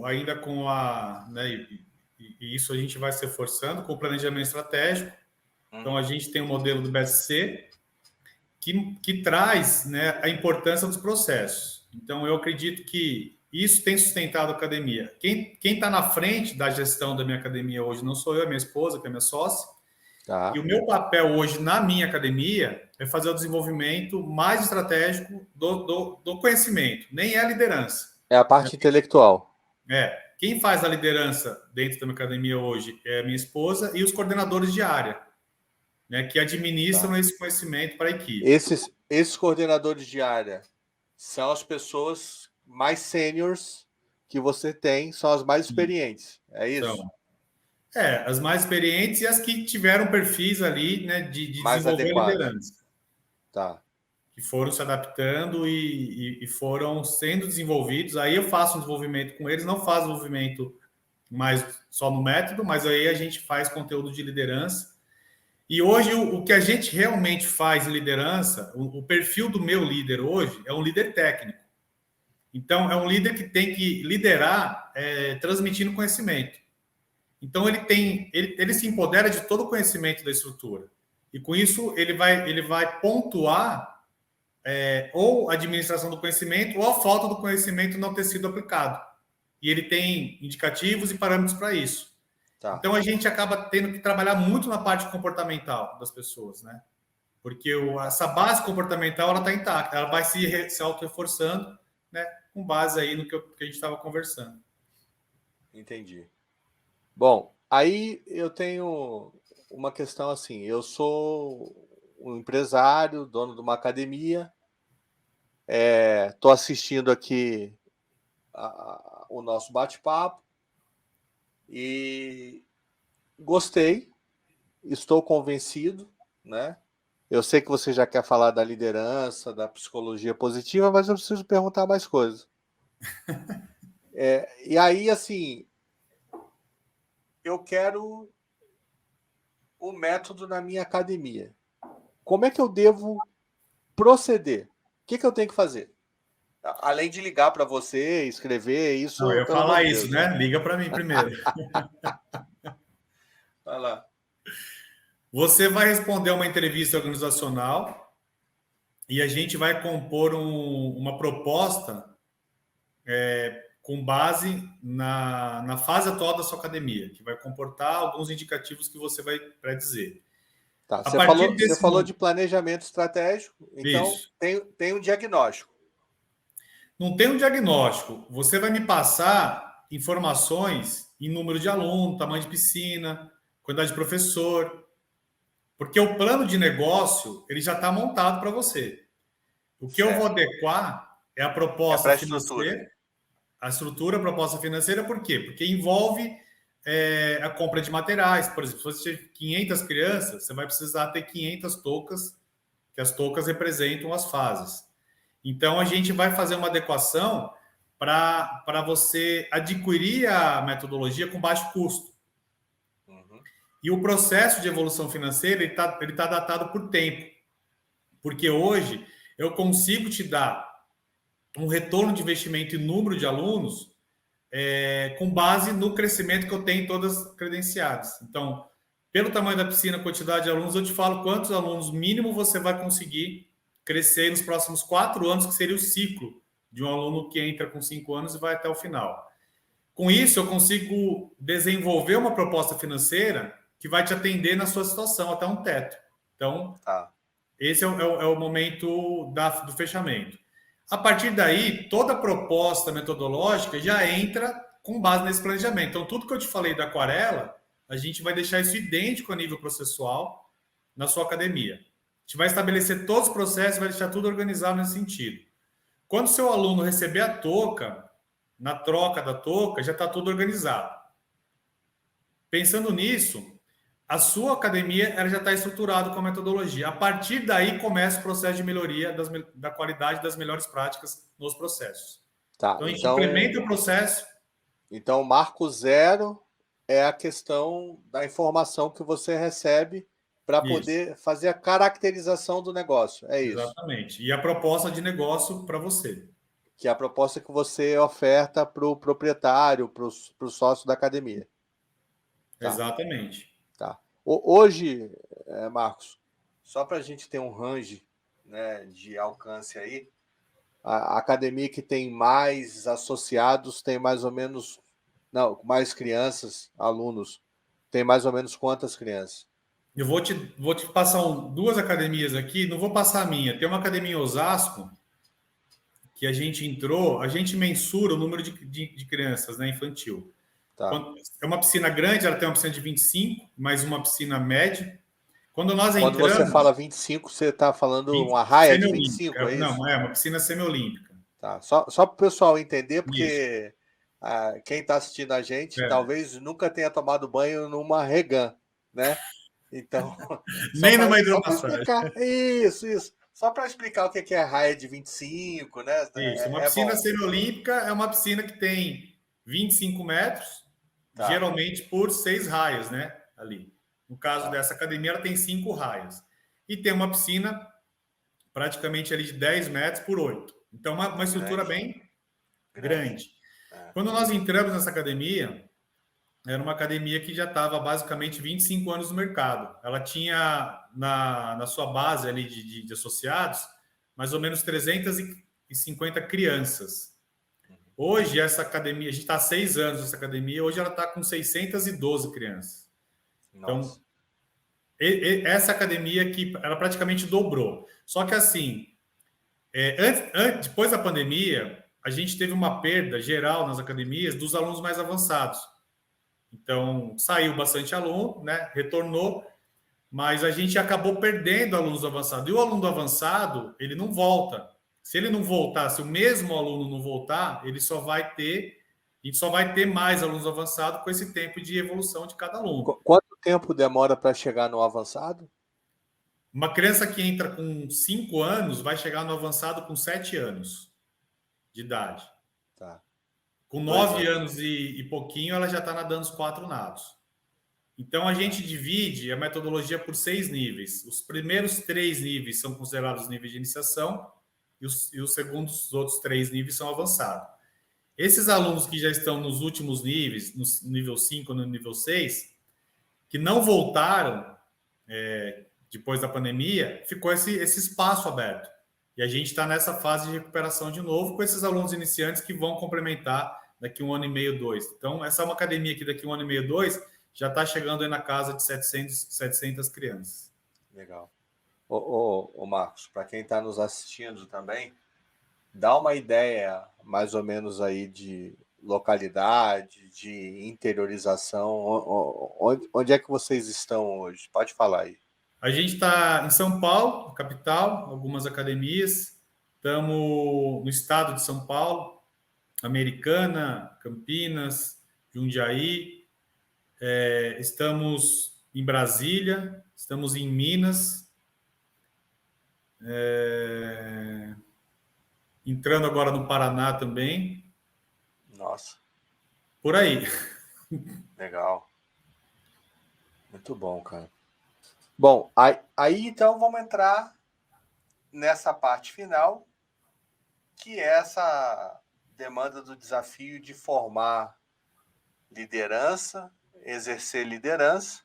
ainda com né, e isso a gente vai se reforçando com o planejamento estratégico. Então, a gente tem o modelo do BSC, que traz, né, a importância dos processos. Então, eu acredito que isso tem sustentado a academia. Quem está na frente da gestão da minha academia hoje não sou eu, é minha esposa, que é minha sócia. Tá. E o meu papel hoje na minha academia é fazer o desenvolvimento mais estratégico do conhecimento, nem é a liderança. É a parte intelectual. Quem faz a liderança dentro da minha academia hoje é a minha esposa e os coordenadores de área, né, que administram esse conhecimento para a equipe. Esses coordenadores de área são as pessoas mais sêniores que você tem, são as mais experientes, é isso? Então, as mais experientes e as que tiveram perfis ali, né, de desenvolver a liderança. Tá. Que foram se adaptando e foram sendo desenvolvidos. Aí eu faço um desenvolvimento com eles, não faço desenvolvimento mais só no método, mas aí a gente faz conteúdo de liderança. E hoje o que a gente realmente faz em liderança, o perfil do meu líder hoje é um líder técnico. Então, é um líder que tem que liderar transmitindo conhecimento. Então, ele se empodera de todo o conhecimento da estrutura. E com isso, ele vai pontuar ou a administração do conhecimento ou a falta do conhecimento não ter sido aplicado. E ele tem indicativos e parâmetros para isso. Tá. Então a gente acaba tendo que trabalhar muito na parte comportamental das pessoas, né? Porque essa base comportamental ela está intacta, ela vai se auto-reforçando, né? Com base aí no que a gente estava conversando. Entendi. Bom, aí eu tenho uma questão assim, eu sou um empresário, dono de uma academia, estou assistindo aqui o nosso bate-papo e gostei, estou convencido, né? Eu sei que você já quer falar da liderança, da psicologia positiva, mas eu preciso perguntar mais coisas. E aí, assim, eu quero o método na minha academia. Como é que eu devo proceder? O que eu tenho que fazer? Além de ligar para você, escrever, Não, eu isso, ia pelo amor falar de isso, Deus, né? né? Liga para mim primeiro. Vai lá. Você vai responder uma entrevista organizacional e a gente vai compor uma proposta com base na fase atual da sua academia, que vai comportar alguns indicativos que você vai predizer. Tá, A partir você desse falou de momento, planejamento estratégico, então isso. tem um diagnóstico. Não tem um diagnóstico. Você vai me passar informações em número de aluno, tamanho de piscina, quantidade de professor, porque o plano de negócio ele já está montado para você. O que eu vou Certo. adequar é a É proposta para a estrutura. financeira, a estrutura, a proposta financeira, por quê? Porque envolve a compra de materiais. Por exemplo, se você tiver 500 crianças, você vai precisar ter 500 toucas, que as toucas representam as fases. Então, a gente vai fazer uma adequação para você adquirir a metodologia com baixo custo. Uhum. E o processo de evolução financeira ele tá datado por tempo. Porque hoje eu consigo te dar um retorno de investimento em número de alunos com base no crescimento que eu tenho em todas credenciadas. Então, pelo tamanho da piscina, quantidade de alunos, eu te falo quantos alunos mínimo você vai conseguir crescer nos próximos 4 anos, que seria o ciclo de um aluno que entra com 5 anos e vai até o final. Com isso, eu consigo desenvolver uma proposta financeira que vai te atender na sua situação até um teto. Então, Tá. esse é o momento do fechamento. A partir daí, toda a proposta metodológica já entra com base nesse planejamento. Então, tudo que eu te falei da aquarela, a gente vai deixar isso idêntico a nível processual na sua academia. A gente vai estabelecer todos os processos, vai deixar tudo organizado nesse sentido. Quando o seu aluno receber a touca, na troca da touca, já está tudo organizado. Pensando nisso, a sua academia ela já está estruturada com a metodologia. A partir daí começa o processo de melhoria da qualidade das melhores práticas nos processos. Tá. Então a gente implementa o processo. Então, marco zero é a questão da informação que você recebe para Isso, poder fazer a caracterização do negócio. É isso. exatamente. E a proposta de negócio para você. Que é a proposta que você oferta para o proprietário, para o sócio da academia. Tá, Exatamente. tá. Hoje, Marcos, só para a gente ter um range, né, de alcance aí, a academia que tem mais associados tem mais ou menos. Não, mais crianças, alunos. Tem mais ou menos quantas crianças? Eu vou te passar duas academias aqui, não vou passar a minha. Tem uma academia em Osasco que a gente entrou, a gente mensura o número de crianças, né, infantil. Tá. É uma piscina grande, ela tem uma piscina de 25, mais uma piscina média. Quando nós Quando você fala entramos, 25, você está falando 20, uma raia de semiolímpica, 25, é isso? não, é uma piscina semiolímpica. Tá. Só para o pessoal entender, Isso. porque quem está assistindo a gente É. talvez nunca tenha tomado banho numa regan, né? Então, Nem numa só para hidromassagem. explicar. Isso. Só para explicar o que é raia de 25, né? Isso. Uma É piscina bom. semiolímpica é uma piscina que tem 25 metros, Tá, geralmente por 6 raias, né? Ali. No caso tá. dessa academia, ela tem 5 raias. E tem uma piscina praticamente ali de 10 metros por 8. Então, uma estrutura Grande, bem grande. grande. É. Quando nós entramos nessa academia, era uma academia que já estava basicamente 25 anos no mercado. Ela tinha na sua base ali de associados mais ou menos 350 crianças. Hoje, essa academia, a gente está há 6 anos nessa academia, hoje ela está com 612 crianças. Nossa. Então, essa academia aqui, ela praticamente dobrou. Só que assim, depois da pandemia, a gente teve uma perda geral nas academias dos alunos mais avançados. Então, saiu bastante aluno, né? Retornou, mas a gente acabou perdendo alunos avançados. E o aluno avançado, ele não volta. Se ele não voltar, se o mesmo aluno não voltar, ele só vai ter, a gente só vai ter mais alunos avançados com esse tempo de evolução de cada aluno. Quanto tempo demora para chegar no avançado? Uma criança que entra com 5 anos vai chegar no avançado com 7 anos de idade. Tá. Com 2 9 anos. anos e pouquinho, ela já está nadando os 4 nados. Então, a gente divide a metodologia por 6 níveis. Os primeiros 3 níveis são considerados níveis de iniciação e os segundos, os outros 3 níveis são avançados. Esses alunos que já estão nos últimos níveis, no nível 5 ou no nível 6, que não voltaram depois da pandemia, ficou esse espaço aberto. E a gente está nessa fase de recuperação de novo com esses alunos iniciantes que vão complementar daqui 1 ano e meio, 2. Então, essa é uma academia que daqui 1 ano e meio, 2, já está chegando aí na casa de 700 crianças. Legal. Ô Marcos, para quem está nos assistindo também, dá uma ideia mais ou menos aí de localidade, de interiorização. Onde é que vocês estão hoje? Pode falar aí. A gente está em São Paulo, capital, algumas academias. Estamos no estado de São Paulo, Americana, Campinas, Jundiaí. Estamos em Brasília, estamos em Minas. Entrando agora no Paraná também. Nossa. Por aí. Legal. Muito bom, cara. Bom, aí então vamos entrar nessa parte final, que é essa demanda do desafio de formar liderança, exercer liderança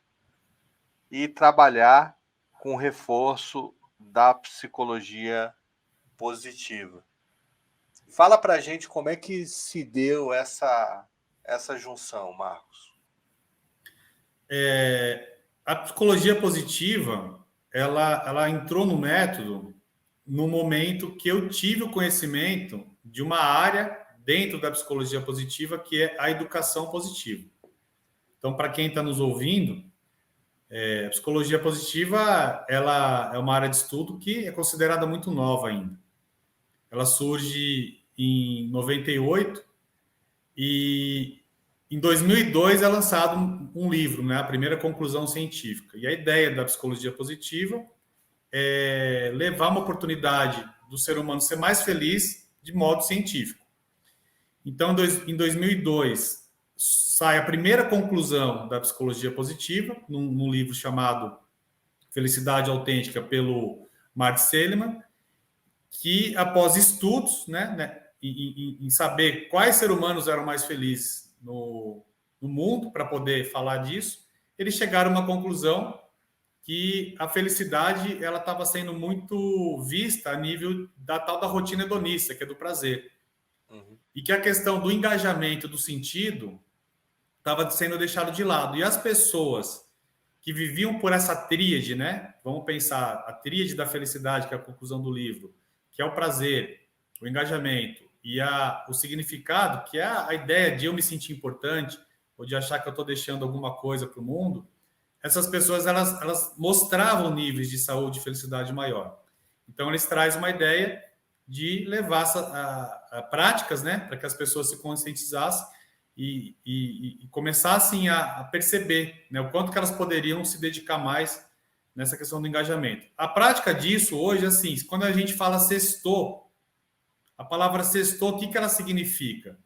e trabalhar com reforço da psicologia positiva. Fala pra gente como é que se deu essa junção, Marcos. A psicologia positiva, ela entrou no método no momento que eu tive o conhecimento de uma área dentro da psicologia positiva, que é a educação positiva. Então, para quem está nos ouvindo, a psicologia positiva, ela é uma área de estudo que é considerada muito nova ainda. Ela surge em 98 e em 2002 é lançado um livro, né, a primeira conclusão científica. E a ideia da psicologia positiva é levar uma oportunidade do ser humano ser mais feliz de modo científico. Então, em 2002, sai a primeira conclusão da psicologia positiva, num livro chamado Felicidade Autêntica, pelo Mark Seligman, que após estudos, em saber quais seres humanos eram mais felizes no mundo, para poder falar disso, eles chegaram a uma conclusão que a felicidade ela estava sendo muito vista a nível da tal da rotina hedonista, que é do prazer. Uhum. E que a questão do engajamento, do sentido, estava sendo deixado de lado. E as pessoas que viviam por essa tríade, né? Vamos pensar a tríade da felicidade, que é a conclusão do livro, que é o prazer, o engajamento e o significado, que é a ideia de eu me sentir importante ou de achar que eu estou deixando alguma coisa para o mundo. Essas pessoas elas mostravam níveis de saúde e felicidade maior. Então, eles trazem uma ideia de levar a práticas, né, para que as pessoas se conscientizassem e começassem a perceber, né, o quanto que elas poderiam se dedicar mais nessa questão do engajamento. A prática disso hoje, assim, quando a gente fala sextou, a palavra sextou, o que ela significa?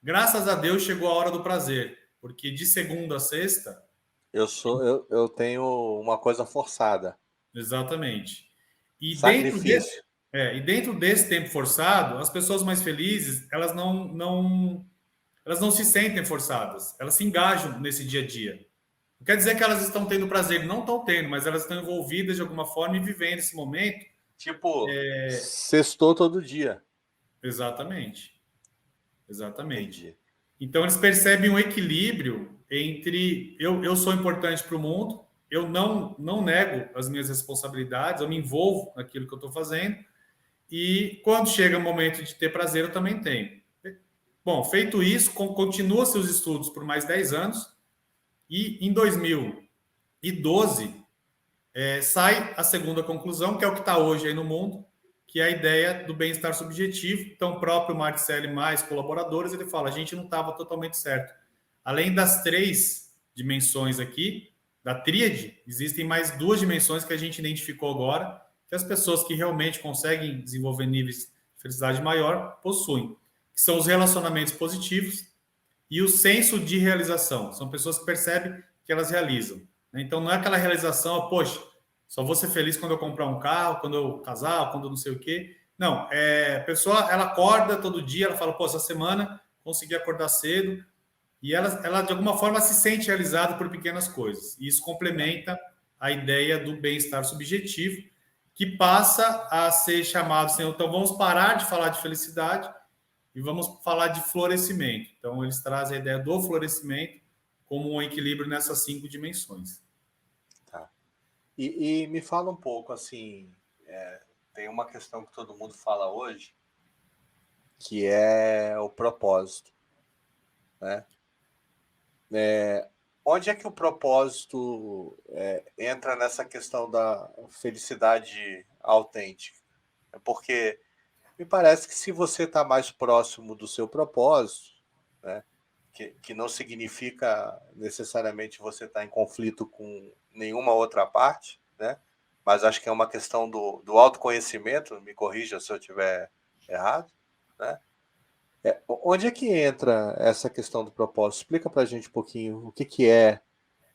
Graças a Deus chegou a hora do prazer, porque de segunda a sexta eu tenho uma coisa forçada. Exatamente. E sacrifício. Dentro desse tempo forçado, as pessoas mais felizes, elas não se sentem forçadas, elas se engajam nesse dia a dia. Não quer dizer que elas estão tendo prazer, não estão tendo, mas elas estão envolvidas de alguma forma e vivendo esse momento. Tipo, sextou todo dia. Exatamente. Exatamente. Entendi. Então, eles percebem um equilíbrio entre eu sou importante para o mundo, eu não nego as minhas responsabilidades, eu me envolvo naquilo que eu estou fazendo, e quando chega o momento de ter prazer, eu também tenho. Bom, feito isso, continua seus estudos por mais 10 anos, e em 2012 sai a segunda conclusão, que é o que está hoje aí no mundo, que é a ideia do bem-estar subjetivo. Então, o próprio Marcel e mais colaboradores, ele fala, a gente não estava totalmente certo. Além das 3 dimensões aqui, da tríade, existem mais 2 dimensões que a gente identificou agora, que as pessoas que realmente conseguem desenvolver níveis de felicidade maior possuem, que são os relacionamentos positivos e o senso de realização. São pessoas que percebem que elas realizam. Então, não é aquela realização, poxa, só vou ser feliz quando eu comprar um carro, quando eu casar, quando eu não sei o quê. Não, a pessoa, ela acorda todo dia, ela fala, pô, essa semana consegui acordar cedo, e ela de alguma forma se sente realizada por pequenas coisas. E isso complementa a ideia do bem-estar subjetivo, que passa a ser chamado assim, então vamos parar de falar de felicidade e vamos falar de florescimento. Então, eles trazem a ideia do florescimento como um equilíbrio nessas 5 dimensões. Tá. E me fala um pouco, assim, tem uma questão que todo mundo fala hoje, que é o propósito, né? Onde é que o propósito entra nessa questão da felicidade autêntica? Porque me parece que se você está mais próximo do seu propósito, né, que não significa necessariamente você estar em conflito com nenhuma outra parte, né, mas acho que é uma questão do autoconhecimento, me corrija se eu estiver errado, né? Onde é que entra essa questão do propósito? Explica para a gente um pouquinho o que é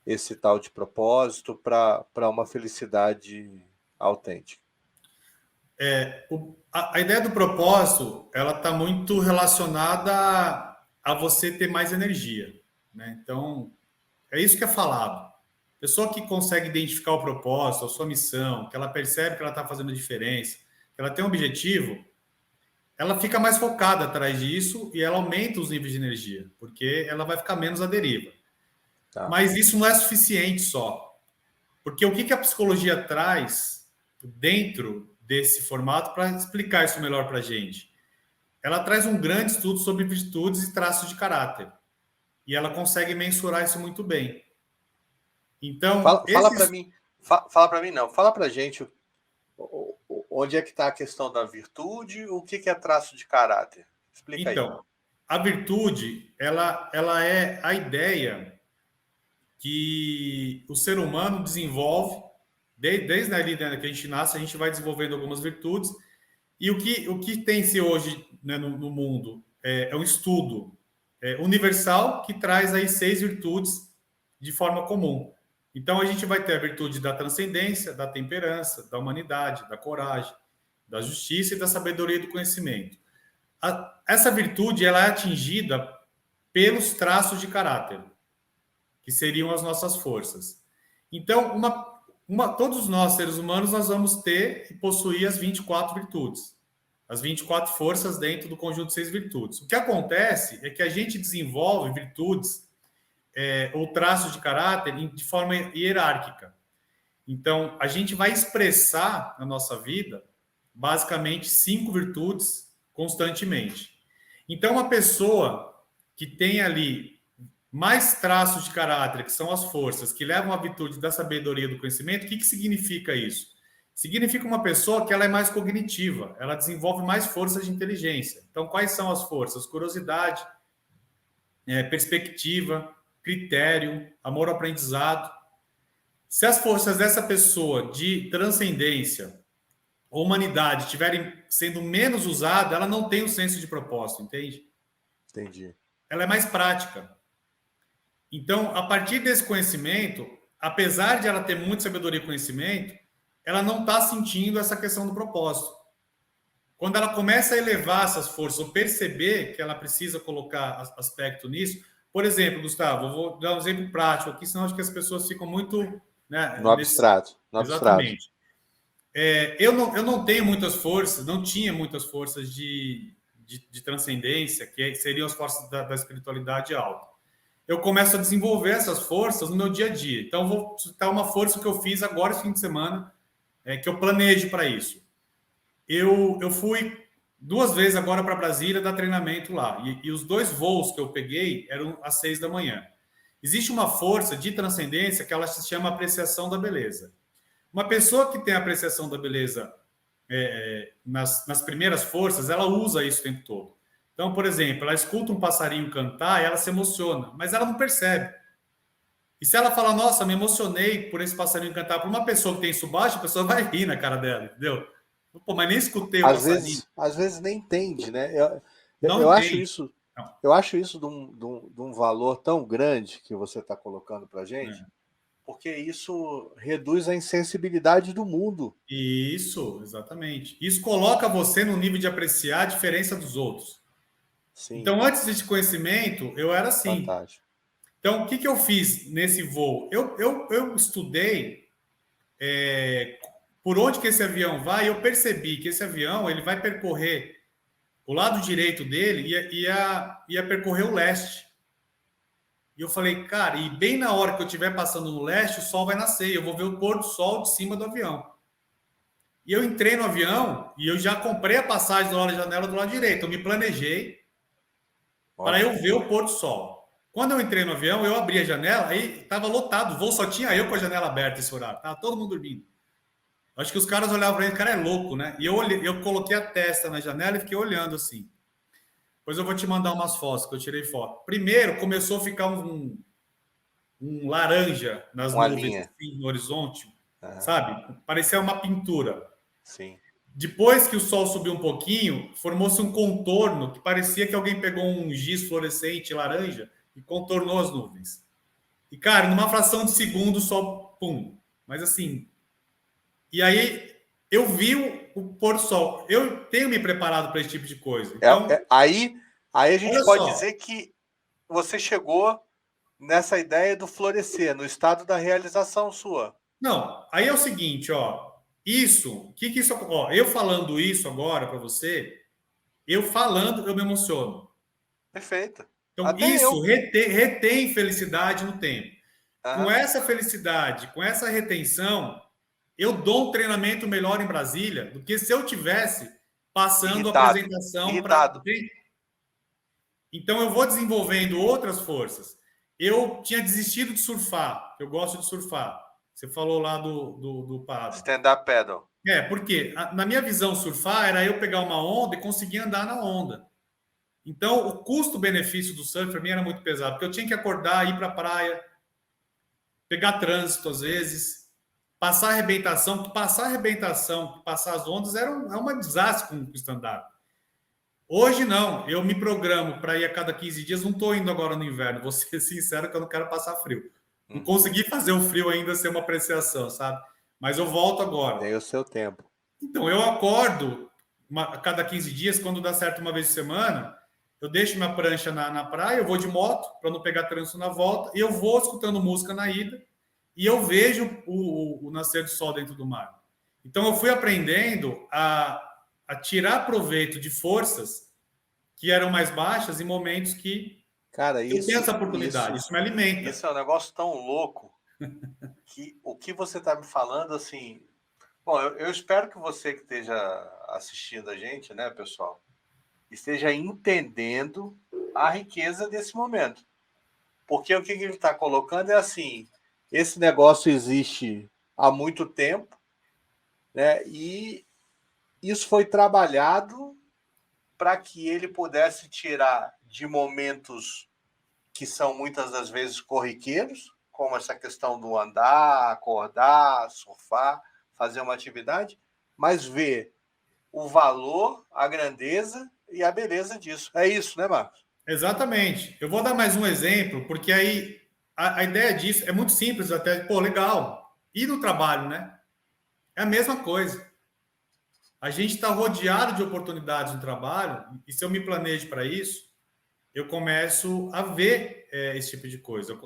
esse tal de propósito para uma felicidade autêntica. A ideia do propósito, ela está muito relacionada a você ter mais energia, né? Então, é isso que é falado. Pessoa que consegue identificar o propósito, a sua missão, que ela percebe que ela está fazendo diferença, que ela tem um objetivo, ela fica mais focada atrás disso e ela aumenta os níveis de energia, porque ela vai ficar menos à deriva. Tá. Mas isso não é suficiente só. Porque o que a psicologia traz dentro desse formato para explicar isso melhor para a gente? Ela traz um grande estudo sobre virtudes e traços de caráter. E ela consegue mensurar isso muito bem. Então, fala para mim, fala para mim não, fala para a gente onde é que está a questão da virtude, o que é traço de caráter? Explica aí. Então, a virtude, ela é a ideia que o ser humano desenvolve, desde a ideia que a gente nasce, a gente vai desenvolvendo algumas virtudes, e o que tem-se hoje, né, no mundo é um estudo universal que traz aí 6 virtudes de forma comum. Então, a gente vai ter a virtude da transcendência, da temperança, da humanidade, da coragem, da justiça e da sabedoria e do conhecimento. Essa virtude ela é atingida pelos traços de caráter, que seriam as nossas forças. Então, todos nós, seres humanos, nós vamos ter e possuir as 24 virtudes, as 24 forças dentro do conjunto de 6 virtudes. O que acontece é que a gente desenvolve virtudes ou traços de caráter de forma hierárquica. Então, a gente vai expressar na nossa vida, basicamente, 5 virtudes constantemente. Então, uma pessoa que tem ali mais traços de caráter, que são as forças, que levam à virtude da sabedoria do conhecimento, o que significa isso? Significa uma pessoa que ela é mais cognitiva, ela desenvolve mais forças de inteligência. Então, quais são as forças? Curiosidade, perspectiva, critério, amor ao aprendizado. Se as forças dessa pessoa de transcendência ou humanidade estiverem sendo menos usadas, ela não tem um senso de propósito, entende? Entendi. Ela é mais prática. Então, a partir desse conhecimento, apesar de ela ter muita sabedoria e conhecimento, ela não está sentindo essa questão do propósito. Quando ela começa a elevar essas forças, ou perceber que ela precisa colocar aspecto nisso, por exemplo, Gustavo, eu vou dar um exemplo prático aqui, senão acho que as pessoas ficam muito... Né, no abstrato. Exatamente. Eu não tenho muitas forças, não tinha muitas forças de de transcendência, que seriam as forças da espiritualidade alta. Eu começo a desenvolver essas forças no meu dia a dia. Então, vou citar uma força que eu fiz agora esse fim de semana, que eu planejo para isso. Eu fui 2 vezes agora para Brasília dar treinamento lá. E os 2 voos que eu peguei eram às 6 da manhã. Existe uma força de transcendência que ela se chama apreciação da beleza. Uma pessoa que tem a apreciação da beleza nas primeiras forças, ela usa isso o tempo todo. Então, por exemplo, ela escuta um passarinho cantar e ela se emociona, mas ela não percebe. E se ela falar, nossa, me emocionei por esse passarinho cantar, para uma pessoa que tem isso baixo, a pessoa vai rir na cara dela, entendeu? Pô, mas nem escutei o passarinho. Às vezes nem entende, né? Não Eu acho entende. isso, Não. eu acho isso de um valor tão grande que você está colocando para gente, porque isso reduz a insensibilidade do mundo. Isso, exatamente. Isso coloca você no nível de apreciar a diferença dos outros. Sim, Então, antes desse conhecimento, eu era assim. fantástico. Então, o que eu fiz nesse voo? Eu estudei por onde que esse avião vai, e eu percebi que esse avião ele vai percorrer o lado direito dele ia percorrer o leste. E eu falei, cara, e bem na hora que eu estiver passando no leste, o sol vai nascer, eu vou ver o pôr do sol de cima do avião. E eu entrei no avião e eu já comprei a passagem da janela do lado direito. Eu me planejei para eu ver o pôr do sol. Quando eu entrei no avião, eu abri a janela, aí estava lotado, o voo só tinha eu com a janela aberta esse horário, estava todo mundo dormindo. Acho que os caras olhavam para mim, o cara é louco, né? E eu coloquei a testa na janela e fiquei olhando assim. Depois eu vou te mandar umas fotos que eu tirei foto. Primeiro começou a ficar um laranja nas Uma nuvens linha. assim, no horizonte, sabe? Parecia uma pintura. Sim. Depois que o sol subiu um pouquinho, formou-se um contorno que parecia que alguém pegou um giz fluorescente laranja e contornou as nuvens. E, cara, numa fração de segundo, o sol, pum. Mas assim, e aí eu vi o pôr do sol. Eu tenho me preparado para esse tipo de coisa. Então, aí a gente pode só. dizer que você chegou nessa ideia do florescer, no estado da realização sua. Não, aí é o seguinte, ó. Eu falando isso agora para você, eu falando, eu me emociono. Perfeito. Então, Até isso eu. retém felicidade no tempo. Com Aham. essa felicidade, com essa retenção, eu dou um treinamento melhor em Brasília do que se eu tivesse passando a apresentação para. Irritado. Então, eu vou desenvolvendo outras forças. Eu tinha desistido de surfar, eu gosto de surfar. Você falou lá do paddle. Stand-up paddle. Porque na minha visão, surfar era eu pegar uma onda e conseguir andar na onda. Então, o custo-benefício do surf para mim era muito pesado, porque eu tinha que acordar, ir para a praia, pegar trânsito às vezes, passar arrebentação, passar as ondas é uma desastre com o stand-up. Hoje não, eu me programo para ir a cada 15 dias, não estou indo agora no inverno, vou ser sincero que eu não quero passar frio. Não consegui fazer o frio ainda ser uma apreciação, sabe? Mas eu volto agora. Tem o seu tempo. Então, eu acordo a cada 15 dias, quando dá certo uma vez por semana, eu deixo minha prancha na praia, eu vou de moto para não pegar trânsito na volta, e eu vou escutando música na ida, e eu vejo o nascer do sol dentro do mar. Então, eu fui aprendendo a tirar proveito de forças que eram mais baixas em momentos que Cara, eu tenho essa oportunidade. Isso me alimenta. Isso é um negócio tão louco que o que você está me falando, assim... Bom, eu espero que você que esteja assistindo a gente, né, pessoal, esteja entendendo a riqueza desse momento. Porque o que ele está colocando é assim, esse negócio existe há muito tempo, né, e isso foi trabalhado para que ele pudesse tirar de momentos que são muitas das vezes corriqueiros, como essa questão do andar, acordar, surfar, fazer uma atividade, mas ver o valor, a grandeza e a beleza disso. É isso, né, Marcos? Exatamente. Eu vou dar mais um exemplo, porque aí a ideia disso é muito simples até. Pô, legal. E no trabalho, né? É a mesma coisa. A gente está rodeado de oportunidades no trabalho, e se eu me planejo para isso, eu começo a ver esse tipo de coisa.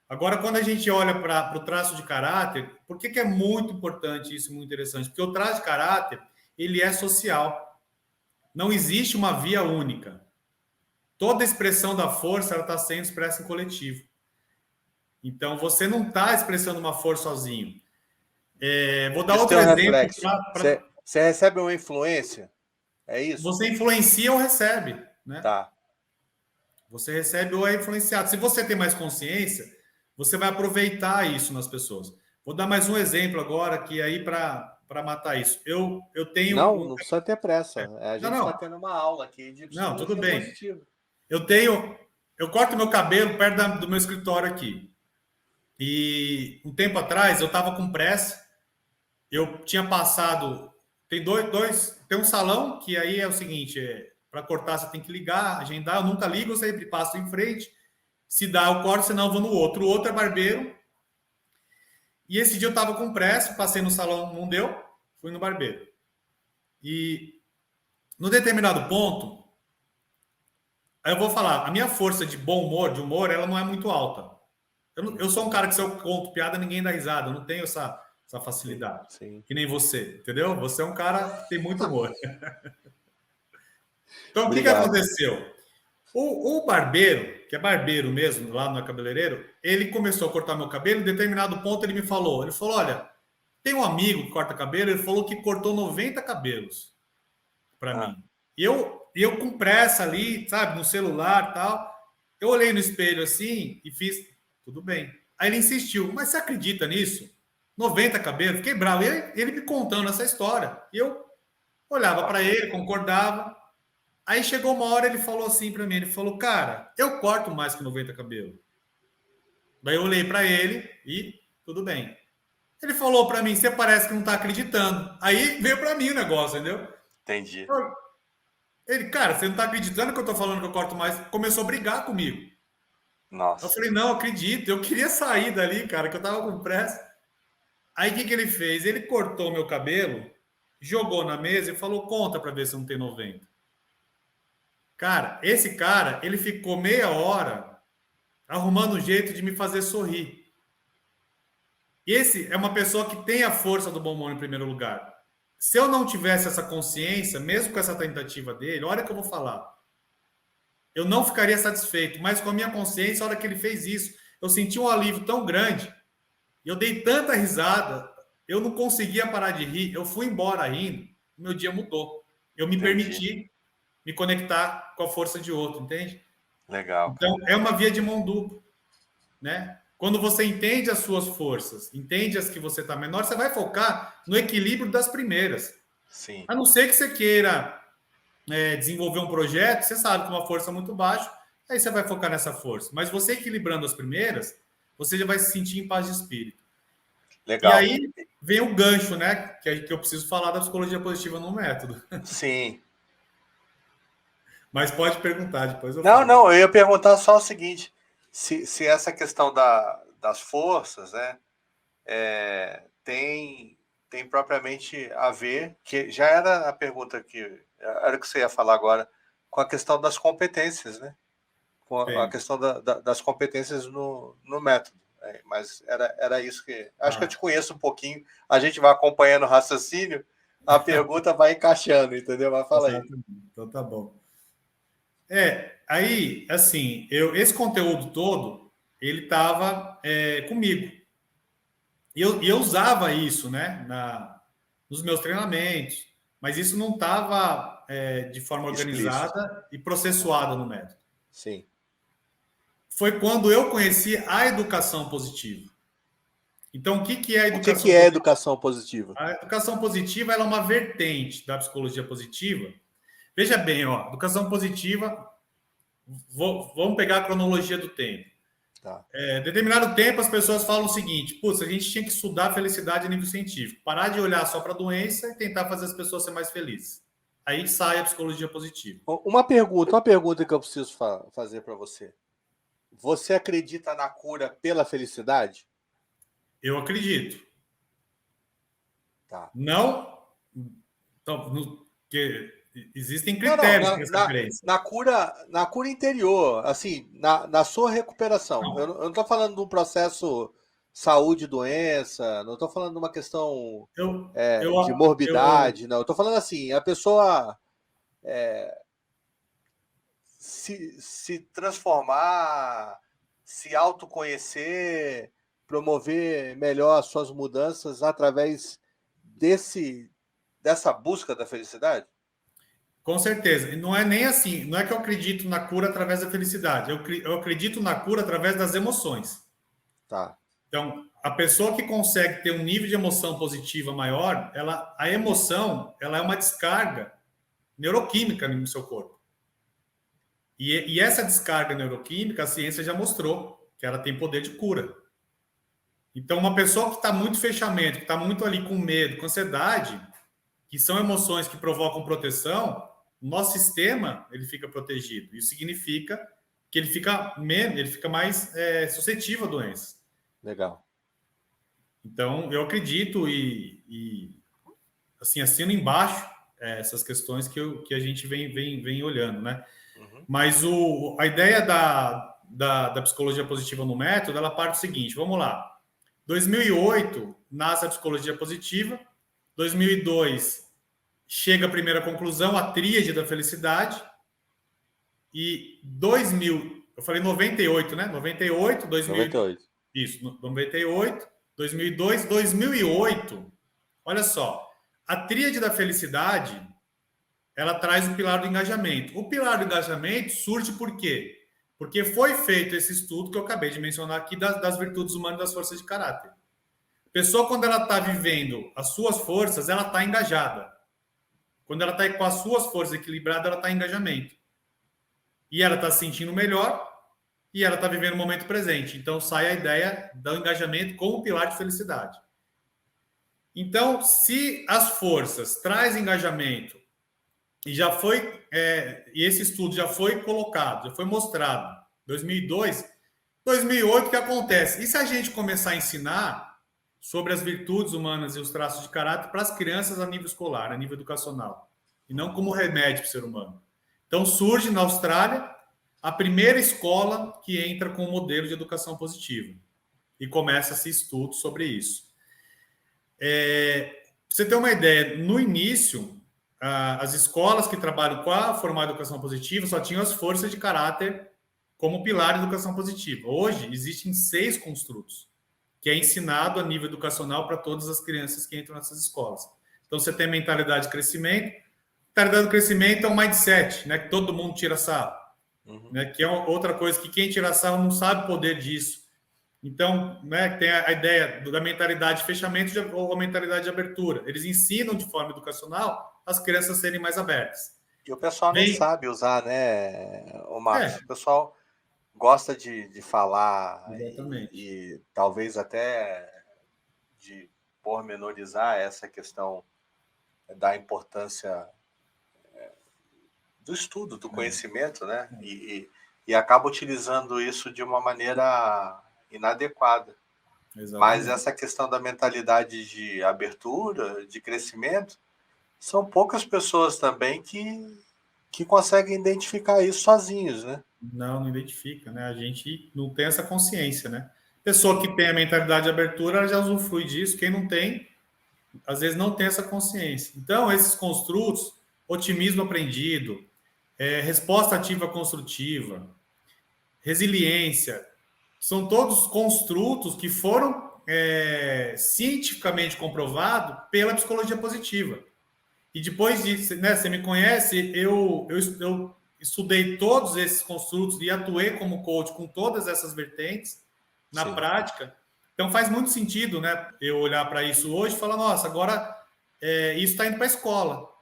Agora, quando a gente olha para o traço de caráter, por que é muito importante isso, muito interessante? Porque o traço de caráter, ele é social. não existe uma via única. Toda expressão da força está sendo expressa em coletivo. Então, você não está expressando uma força sozinho. Vou dar Isso outro tem um exemplo. reflexo. Você recebe uma influência? É isso? Você influencia ou recebe, né? Tá. Você recebe ou é influenciado. Se você tem mais consciência, você vai aproveitar isso nas pessoas. Vou dar mais um exemplo agora, que aí para matar isso. Eu tenho. Não precisa ter pressa. A gente está Não. tendo uma aula aqui de Não, tudo psicologia bem. positiva. Eu corto meu cabelo perto do meu escritório aqui. E um tempo atrás eu estava com pressa. Eu tinha passado. Tem tem um salão que aí é o seguinte: para cortar você tem que ligar, agendar. Eu nunca ligo, eu sempre passo em frente. Se dá, eu corto, senão eu vou no outro. O outro é barbeiro. E esse dia eu estava com pressa, passei no salão, não deu, fui no barbeiro. E no determinado ponto, aí eu vou falar, a minha força de bom humor, de humor, ela não é muito alta. Eu sou um cara que se eu conto piada, ninguém dá risada, eu não tenho essa facilidade. Sim. Que nem você, entendeu? Você é um cara que tem muito humor. Então, Obrigado. o que aconteceu? O barbeiro, que é barbeiro mesmo, lá no cabeleireiro, ele começou a cortar meu cabelo, em determinado ponto ele falou, olha, tem um amigo que corta cabelo, ele falou que cortou 90 cabelos para mim. E eu com pressa ali, sabe, no celular e tal, eu olhei no espelho assim e fiz, tudo bem. Aí ele insistiu, mas você acredita nisso? 90 cabelos? Fiquei bravo. E ele me contando essa história. E eu olhava para ele, concordava. Aí chegou uma hora, ele falou assim para mim, ele falou, cara, eu corto mais que 90 cabelos. Daí eu olhei para ele e tudo bem. Ele falou para mim, você parece que não tá acreditando. Aí veio para mim o negócio, entendeu? Entendi. Ele, cara, você não tá acreditando que eu tô falando que eu corto mais? Começou a brigar comigo. Nossa. Eu falei, não, acredito. Eu queria sair dali, cara, que eu tava com pressa. Aí o que ele fez? Ele cortou meu cabelo, jogou na mesa e falou, conta para ver se não tem 90. Cara, esse cara, ele ficou meia hora arrumando um jeito de me fazer sorrir. E esse é uma pessoa que tem a força do bom humor em primeiro lugar. Se eu não tivesse essa consciência, mesmo com essa tentativa dele, olha o que eu vou falar. Eu não ficaria satisfeito, mas com a minha consciência, a hora que ele fez isso, eu senti um alívio tão grande, e eu dei tanta risada, eu não conseguia parar de rir, eu fui embora rindo, meu dia mudou. Eu me permiti me conectar com a força de outro, entende? Legal. Então, é uma via de mão dupla, né? Quando você entende as suas forças, entende as que você está menor, você vai focar no equilíbrio das primeiras. Sim. A não ser que você queira desenvolver um projeto, você sabe que uma força muito baixa, aí você vai focar nessa força. Mas você equilibrando as primeiras, você já vai se sentir em paz de espírito. Legal. E aí vem o gancho, né? Que eu preciso falar da psicologia positiva no método. Sim. Mas pode perguntar, depois eu falo. Não, eu ia perguntar só o seguinte, se essa questão das forças, né, tem propriamente a ver, que já era a pergunta que era o que você ia falar agora, com a questão das competências, né? Com a questão das competências no método. Mas era isso que... Acho que eu te conheço um pouquinho, a gente vai acompanhando o raciocínio, a pergunta vai encaixando, entendeu? Mas fala aí. Então tá bom. Aí, assim, esse conteúdo todo, ele estava comigo. E eu usava isso, né, nos meus treinamentos, mas isso não estava de forma organizada e processuada no método. Sim. Foi quando eu conheci a educação positiva. Então, o que é a educação positiva? O que é a educação positiva? A educação positiva ela é uma vertente da psicologia positiva. Veja bem, ó, educação positiva, vamos pegar a cronologia do tempo. Tá. Determinado tempo, as pessoas falam o seguinte, putz, a gente tinha que estudar a felicidade a nível científico, parar de olhar só para a doença e tentar fazer as pessoas serem mais felizes. Aí sai a psicologia positiva. Uma pergunta que eu preciso fazer para você. Você acredita na cura pela felicidade? Eu acredito. Tá. Não, que existem critérios para essa crença. Na cura interior, assim, na sua recuperação. Eu não estou falando de um processo saúde, doença, não estou falando de uma questão de morbidade, não. Eu estou falando assim, a pessoa se transformar, se autoconhecer, promover melhor as suas mudanças através dessa busca da felicidade? Com certeza. E não é nem assim, não é que eu acredito na cura através da felicidade, eu acredito na cura através das emoções. Tá. Então, a pessoa que consegue ter um nível de emoção positiva maior, a emoção ela é uma descarga neuroquímica no seu corpo. E essa descarga neuroquímica, a ciência já mostrou que ela tem poder de cura. Então, uma pessoa que está muito fechamento, que está muito ali com medo, com ansiedade, que são emoções que provocam proteção, o nosso sistema ele fica protegido. Isso significa que ele fica mais suscetível a doenças. Legal. Então, eu acredito assim, assino embaixo essas questões que a gente vem olhando, né? Uhum. Mas a ideia da psicologia positiva no método, ela parte do seguinte, vamos lá. 2008, nasce a psicologia positiva. 2002, chega a primeira conclusão, a tríade da felicidade. E 2000, eu falei 98, né? 98, 2000, 98. Isso, 98, 2002, 2008. Olha só, a tríade da felicidade, ela traz o pilar do engajamento. O pilar do engajamento surge por quê? Porque foi feito esse estudo que eu acabei de mencionar aqui das virtudes humanas e das forças de caráter. A pessoa, quando ela está vivendo as suas forças, ela está engajada. Quando ela está com as suas forças equilibradas, ela está em engajamento. E ela está se sentindo melhor e ela está vivendo o momento presente. Então, sai a ideia do engajamento como pilar de felicidade. Então, se as forças trazem engajamento e e esse estudo já foi colocado, já foi mostrado, 2002, 2008, o que acontece? E se a gente começar a ensinar sobre as virtudes humanas e os traços de caráter para as crianças a nível escolar, a nível educacional, e não como remédio para o ser humano? Então, surge na Austrália a primeira escola que entra com o modelo de educação positiva e começa-se estudo sobre isso. Pra você ter uma ideia, no início, as escolas que trabalham com a formada educação positiva só tinham as forças de caráter como pilar de educação positiva. Hoje, existem 6 construtos, que é ensinado a nível educacional para todas as crianças que entram nessas escolas. Então, você tem mentalidade de crescimento. Mentalidade de crescimento é um mindset, né, que todo mundo tira sarro. Uhum. Né, que é outra coisa que quem tira sarro não sabe o poder disso. Então, né, tem a ideia da mentalidade de fechamento ou a mentalidade de abertura. Eles ensinam de forma educacional as crianças serem mais abertas. E o pessoal nem sabe usar, né, o Marcos? O pessoal gosta de falar e talvez até de pormenorizar essa questão da importância do estudo, do conhecimento, né? E acaba utilizando isso de uma maneira inadequada. Exatamente. Mas essa questão da mentalidade de abertura, de crescimento, são poucas pessoas também que conseguem identificar isso sozinhos, né? Não identifica, né? A gente não tem essa consciência, né? Pessoa que tem a mentalidade de abertura, ela já usufrui disso. Quem não tem, às vezes não tem essa consciência. Então, esses construtos, otimismo aprendido, resposta ativa construtiva, resiliência, são todos construtos que foram cientificamente comprovados pela psicologia positiva. E depois disso, né, você me conhece, eu estudei todos esses construtos e atuei como coach com todas essas vertentes na prática. Então faz muito sentido, né, eu olhar para isso hoje e falar, nossa, agora isso está indo para a escola.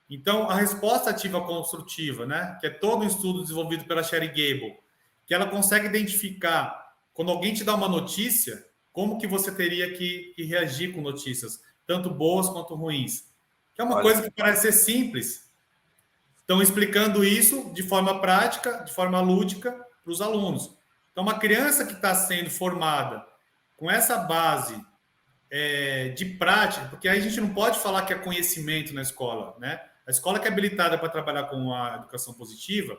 Então, a resposta ativa construtiva, né, que é todo um estudo desenvolvido pela Sherry Gable, que ela consegue identificar, quando alguém te dá uma notícia, como que você teria que reagir com notícias, tanto boas quanto ruins. Que é uma coisa que parece ser simples. Estão explicando isso de forma prática, de forma lúdica, para os alunos. Então, uma criança que está sendo formada com essa base de prática, porque aí a gente não pode falar que é conhecimento na escola, né? A escola que é habilitada para trabalhar com a educação positiva,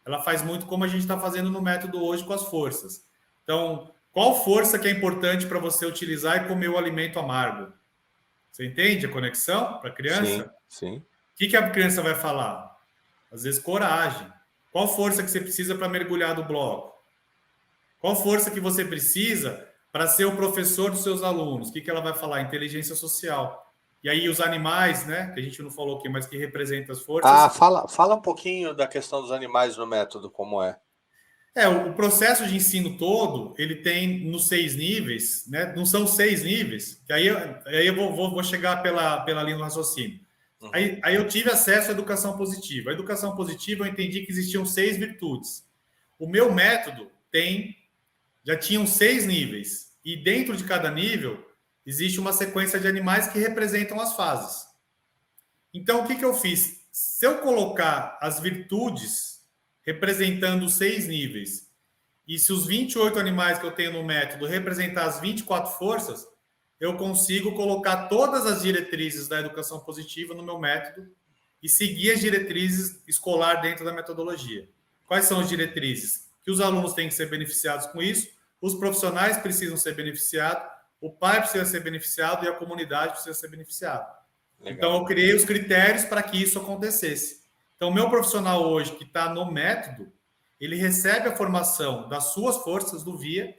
ela faz muito como a gente está fazendo no método hoje com as forças. Então, qual força que é importante para você utilizar e comer o alimento amargo? Você entende a conexão para a criança? Sim. O que a criança vai falar? Às vezes, coragem. Qual força que você precisa para mergulhar do bloco? Qual força que você precisa para ser o professor dos seus alunos? O que ela vai falar? Inteligência social. E aí os animais, né? Que a gente não falou aqui, mas que representam as forças. Fala um pouquinho da questão dos animais no método, como é. O processo de ensino todo, ele tem nos 6 níveis, né? Não são 6 níveis, que aí eu vou chegar pela linha do raciocínio. Uhum. Aí eu tive acesso à educação positiva. A educação positiva, eu entendi que existiam 6 virtudes. O meu método já tinham 6 níveis. E dentro de cada nível, existe uma sequência de animais que representam as fases. Então, o que eu fiz? Se eu colocar as virtudes representando os 6 níveis, e se os 28 animais que eu tenho no método representar as 24 forças, eu consigo colocar todas as diretrizes da educação positiva no meu método e seguir as diretrizes escolar dentro da metodologia. Quais são as diretrizes? Que os alunos têm que ser beneficiados com isso, os profissionais precisam ser beneficiados, o pai precisa ser beneficiado e a comunidade precisa ser beneficiada. Legal. Então, eu criei os critérios para que isso acontecesse. Então, o meu profissional hoje, que está no método, ele recebe a formação das suas forças do VIA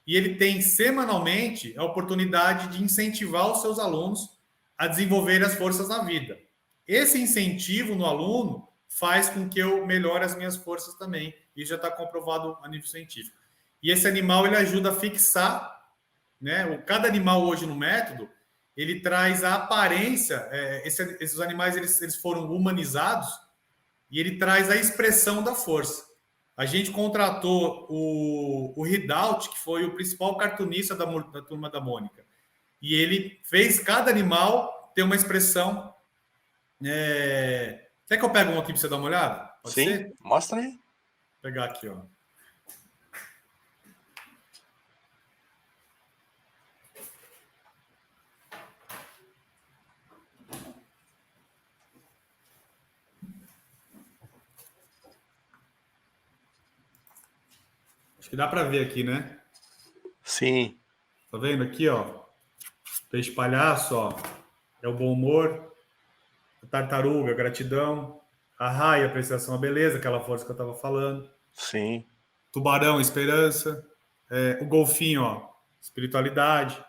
e ele tem semanalmente a oportunidade de incentivar os seus alunos a desenvolver as forças na vida. Esse incentivo no aluno faz com que eu melhore as minhas forças também. Isso já está comprovado a nível científico. E esse animal, ele ajuda a fixar, né? Cada animal hoje no método, ele traz a aparência, esses animais eles foram humanizados e ele traz a expressão da força. A gente contratou o Ridaut, que foi o principal cartunista da Turma da Mônica. E ele fez cada animal ter uma expressão. Quer que eu pegue um aqui para você dar uma olhada? Pode Sim, ser? Mostra aí. Vou pegar aqui, ó. Acho que dá para ver aqui, né? Sim. Tá vendo aqui, ó? Peixe palhaço, ó. É o bom humor. A tartaruga, gratidão. A raia, apreciação, a beleza, aquela força que eu tava falando. Sim. Tubarão, esperança. O golfinho, ó, espiritualidade.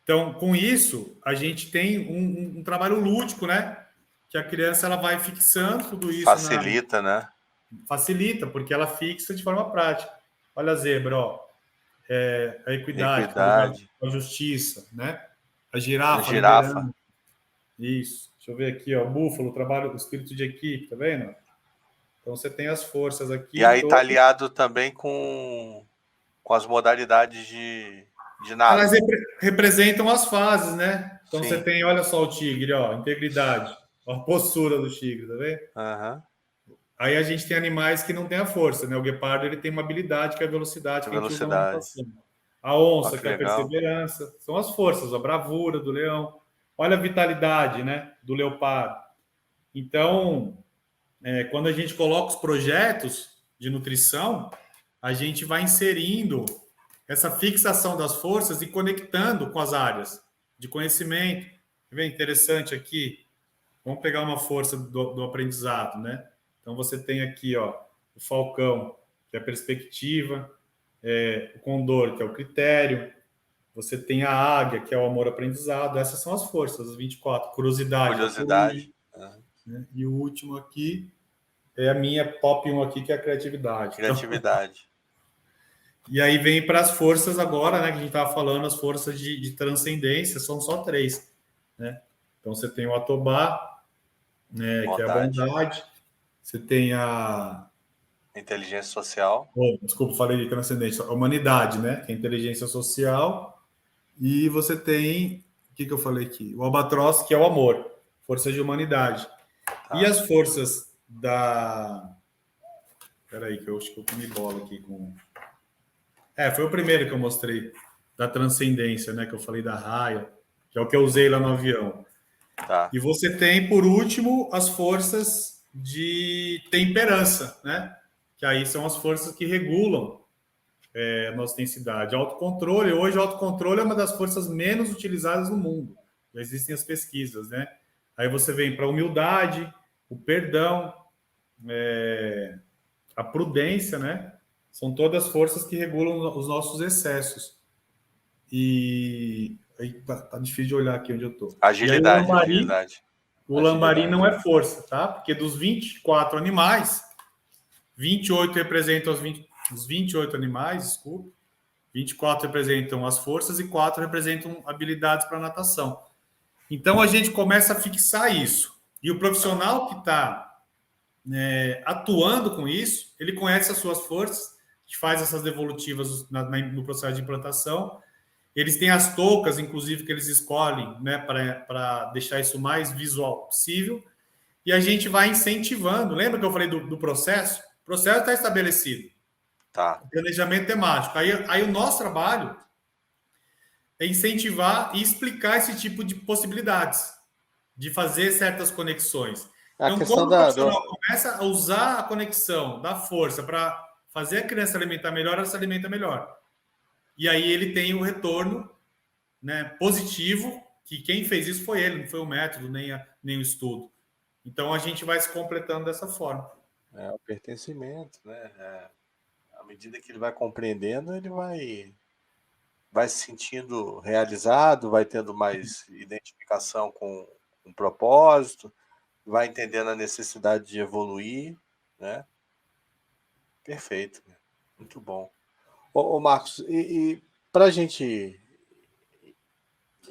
Então, com isso, a gente tem um trabalho lúdico, né? Que a criança ela vai fixando tudo isso. Facilita, né? Facilita, porque ela fixa de forma prática. Olha a zebra, ó. A equidade. A justiça, né? A girafa. Girafa. Isso. Deixa eu ver aqui, ó. Búfalo, trabalho, o espírito de equipe, tá vendo? Então você tem as forças aqui. E aí tá aliado também com as modalidades de nada. Elas representam as fases, né? Então Sim. Você tem, olha só o tigre, ó, integridade, a postura do tigre, tá vendo? Uhum. Aí a gente tem animais que não tem a força, né? O guepardo ele tem uma habilidade que é a velocidade, que a gente usa na natação. A onça, que é a perseverança, são as forças, a bravura do leão. Olha a vitalidade, né? Do leopardo. Então, quando a gente coloca os projetos de nutrição, a gente vai inserindo essa fixação das forças e conectando com as áreas de conhecimento. Vê interessante aqui. Vamos pegar uma força do aprendizado, né? Então, você tem aqui, ó, o falcão, que é a perspectiva, o condor, que é o critério, você tem a águia, que é o amor-aprendizado. Essas são as forças, as 24. Curiosidade. Né? E o último aqui é a minha top 1 aqui, que é a criatividade. Criatividade. Então, e aí vem para as forças agora, né? Que a gente estava falando, as forças de transcendência, são só 3. Né? Então, você tem o Atobá, né, que é a bondade. Você tem a inteligência social. Desculpa, falei de transcendência. A humanidade, né? Que é a inteligência social. E você tem... O que eu falei aqui? O albatroz, que é o amor. Força de humanidade. Tá. E as forças da... Peraí, que eu acho que eu comi bola aqui com... foi o primeiro que eu mostrei. Da transcendência, né? Que eu falei da raia. Que é o que eu usei lá no avião. Tá. E você tem, por último, as forças de temperança, né? Que aí são as forças que regulam a nossa intensidade. Autocontrole, hoje o autocontrole é uma das forças menos utilizadas no mundo. Já existem as pesquisas, né? Aí você vem para a humildade, o perdão, a prudência, né? São todas forças que regulam os nossos excessos. E aí tá difícil de olhar aqui onde eu estou. Agilidade, o lambari não é força, tá? Porque dos 24 animais, 28 representam os 28 animais, desculpa. 24 representam as forças e 4 representam habilidades para natação. Então a gente começa a fixar isso. E o profissional que está atuando com isso, ele conhece as suas forças, a gente faz essas devolutivas no processo de implantação. Eles têm as toucas, inclusive, que eles escolhem, né, para deixar isso mais visual possível. E a gente vai incentivando. Lembra que eu falei do processo? O processo está estabelecido. Tá. Planejamento temático. Aí o nosso trabalho é incentivar e explicar esse tipo de possibilidades, de fazer certas conexões. Então, quando o profissional começa a usar a conexão da força para fazer a criança alimentar melhor, ela se alimenta melhor. E aí ele tem o retorno, né, positivo, que quem fez isso foi ele, não foi o método, nem o estudo. Então, a gente vai se completando dessa forma. O pertencimento, né? À medida que ele vai compreendendo, ele vai se sentindo realizado, vai tendo mais identificação com um propósito, vai entendendo a necessidade de evoluir, né? Perfeito, muito bom. Ô Marcos, e para a gente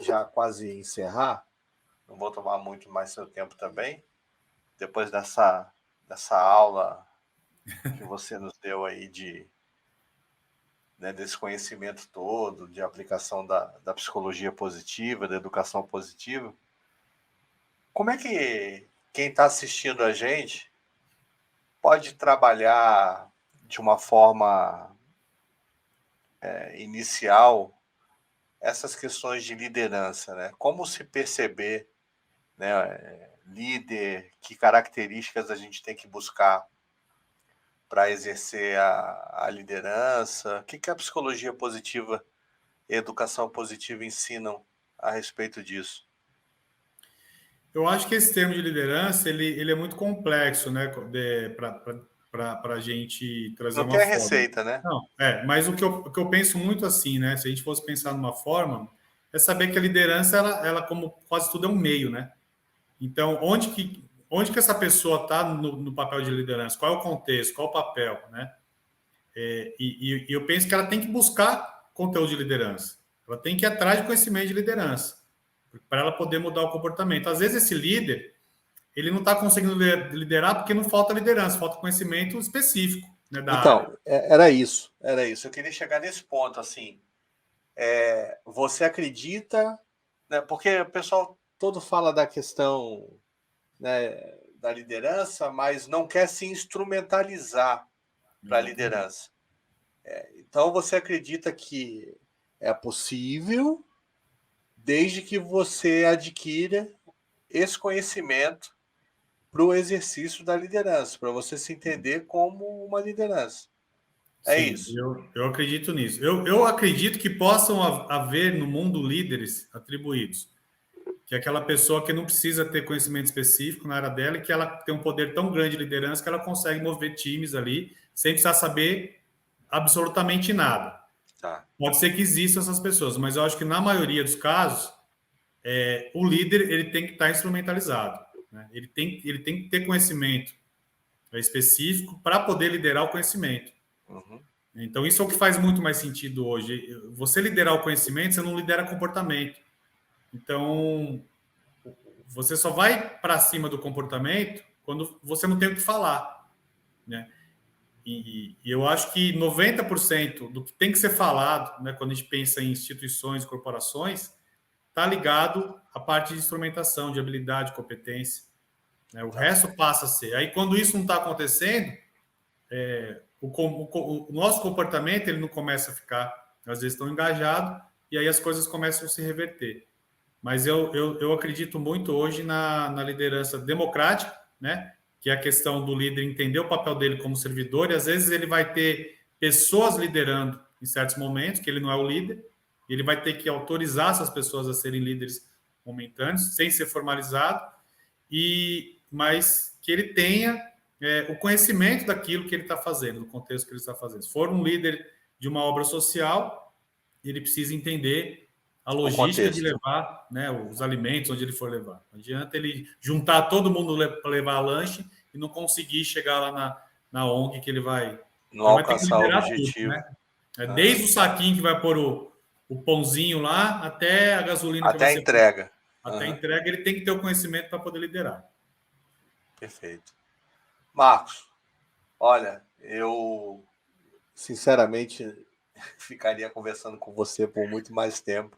já quase encerrar, não vou tomar muito mais seu tempo também, depois dessa aula que você nos deu aí desse conhecimento todo, de aplicação da psicologia positiva, da educação positiva, como é que quem está assistindo a gente pode trabalhar de uma forma inicial essas questões de liderança, né? Como se perceber, né, líder, que características a gente tem que buscar para exercer a liderança? O que a psicologia positiva e a educação positiva ensinam a respeito disso? Eu acho que esse termo de liderança ele é muito complexo, né, para a gente trazer Não uma tem a forma. receita, né? Não, mas o que eu penso muito assim, né, se a gente fosse pensar numa forma, é saber que a liderança, ela como quase tudo, é um meio, né? Então, onde que essa pessoa está no papel de liderança? Qual é o contexto? Qual é o papel, né? E eu penso que ela tem que buscar conteúdo de liderança. Ela tem que ir atrás de conhecimento de liderança para ela poder mudar o comportamento. Às vezes esse líder, ele não está conseguindo liderar porque não falta liderança, falta conhecimento específico, né, da área. Era isso. Eu queria chegar nesse ponto, assim. Você acredita, né, porque o pessoal todo fala da questão, né, da liderança, mas não quer se instrumentalizar para a liderança. Então, você acredita que é possível, desde que você adquira esse conhecimento para o exercício da liderança, para você se entender como uma liderança. É Sim, isso. eu acredito nisso. Eu acredito que possam haver no mundo líderes atribuídos, que é aquela pessoa que não precisa ter conhecimento específico na área dela e que ela tem um poder tão grande de liderança que ela consegue mover times ali sem precisar saber absolutamente nada. Tá. Pode ser que existam essas pessoas, mas eu acho que na maioria dos casos, o líder ele tem que estar instrumentalizado, né? Ele tem que ter conhecimento específico para poder liderar o conhecimento. Uhum. Então, isso é o que faz muito mais sentido hoje. Você liderar o conhecimento, você não lidera comportamento. Então, você só vai para cima do comportamento quando você não tem o que falar, né? E eu acho que 90% do que tem que ser falado, né, quando a gente pensa em instituições, corporações, está ligado à parte de instrumentação, de habilidade, competência, né? O resto passa a ser. Aí, quando isso não está acontecendo, o nosso comportamento ele não começa a ficar, às vezes, tão engajado, e aí as coisas começam a se reverter. Mas eu acredito muito hoje na liderança democrática, né? Que é a questão do líder entender o papel dele como servidor, e às vezes ele vai ter pessoas liderando em certos momentos, que ele não é o líder, e ele vai ter que autorizar essas pessoas a serem líderes momentâneos, sem ser formalizado, mas que ele tenha o conhecimento daquilo que ele está fazendo, do contexto que ele está fazendo. Se for um líder de uma obra social, ele precisa entender a logística de levar, né, os alimentos onde ele for levar. Não adianta ele juntar todo mundo para levar lanche e não conseguir chegar lá na ONG que ele vai... Não Ele vai ter que alcançar o liderar objetivo. tudo, né? Desde o saquinho que vai pôr o pãozinho lá, até a gasolina que vai ser... entrega. Até a entrega, ele tem que ter o conhecimento para poder liderar. Perfeito. Marcos, olha, eu sinceramente ficaria conversando com você por muito mais tempo,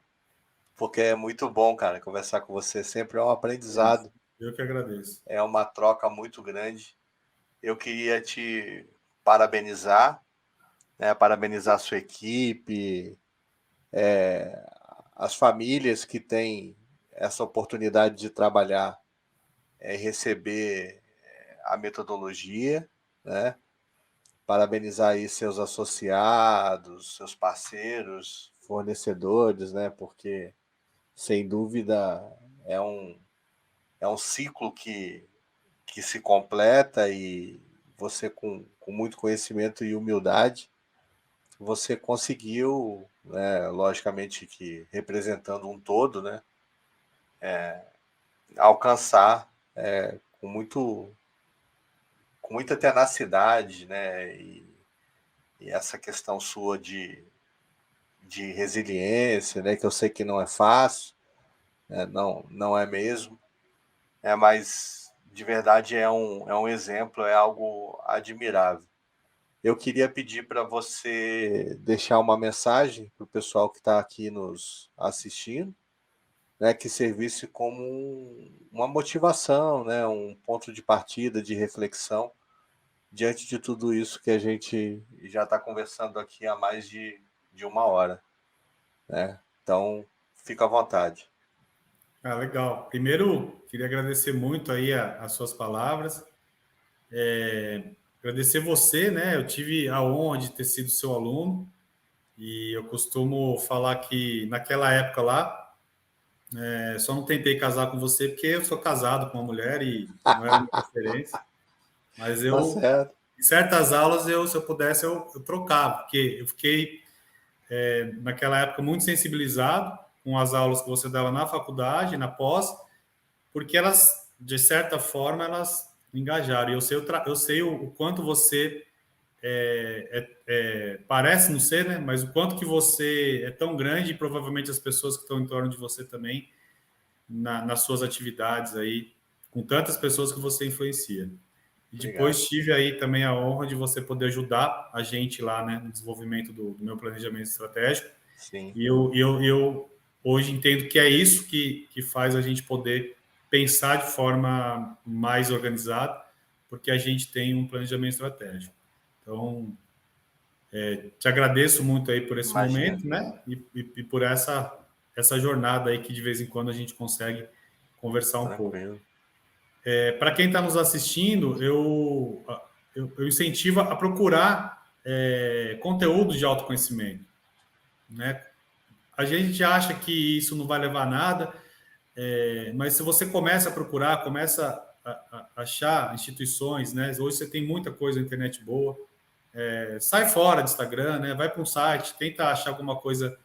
porque é muito bom, cara, conversar com você. Sempre é um aprendizado. Eu que agradeço. É uma troca muito grande. Eu queria te parabenizar, né? Parabenizar a sua equipe, as famílias que têm essa oportunidade de trabalhar e receber a metodologia, né? Parabenizar aí seus associados, seus parceiros, fornecedores, né? Porque, sem dúvida, é um ciclo que se completa, e você, com muito conhecimento e humildade, você conseguiu, né, logicamente que representando um todo, né, alcançar com muita tenacidade, né, e essa questão sua de resiliência, né, que eu sei que não é fácil, né, não é mesmo, mas de verdade é um exemplo, é algo admirável. Eu queria pedir para você deixar uma mensagem para o pessoal que está aqui nos assistindo, né, que servisse como uma motivação, né, um ponto de partida, de reflexão, diante de tudo isso que a gente já está conversando aqui há mais de 1 hora. Né? Então, fica à vontade. Legal. Primeiro, queria agradecer muito aí as suas palavras. Agradecer você, né? Eu tive a honra de ter sido seu aluno e eu costumo falar que naquela época lá, só não tentei casar com você porque eu sou casado com uma mulher e não era minha preferência. Mas Tá certo. em certas aulas, se eu pudesse, eu trocava, porque eu fiquei, naquela época, muito sensibilizado com as aulas que você dava na faculdade, na pós, porque elas, de certa forma, elas me engajaram. E eu sei o quanto você parece não ser, né? Mas o quanto que você é tão grande, e provavelmente as pessoas que estão em torno de você também, nas suas atividades aí, com tantas pessoas que você influencia. E depois tive aí também a honra de você poder ajudar a gente lá, né, no desenvolvimento do meu planejamento estratégico. Sim. E eu hoje entendo que é isso que faz a gente poder pensar de forma mais organizada, porque a gente tem um planejamento estratégico. Então, te agradeço muito aí por esse momento, né, e por essa jornada aí que de vez em quando a gente consegue conversar um pouco. Para quem está nos assistindo, eu incentivo a procurar conteúdo de autoconhecimento, né? A gente acha que isso não vai levar a nada, mas se você começa a procurar, começa a achar instituições, né? Hoje você tem muita coisa na internet boa, sai fora do Instagram, né? Vai para um site, tenta achar alguma coisa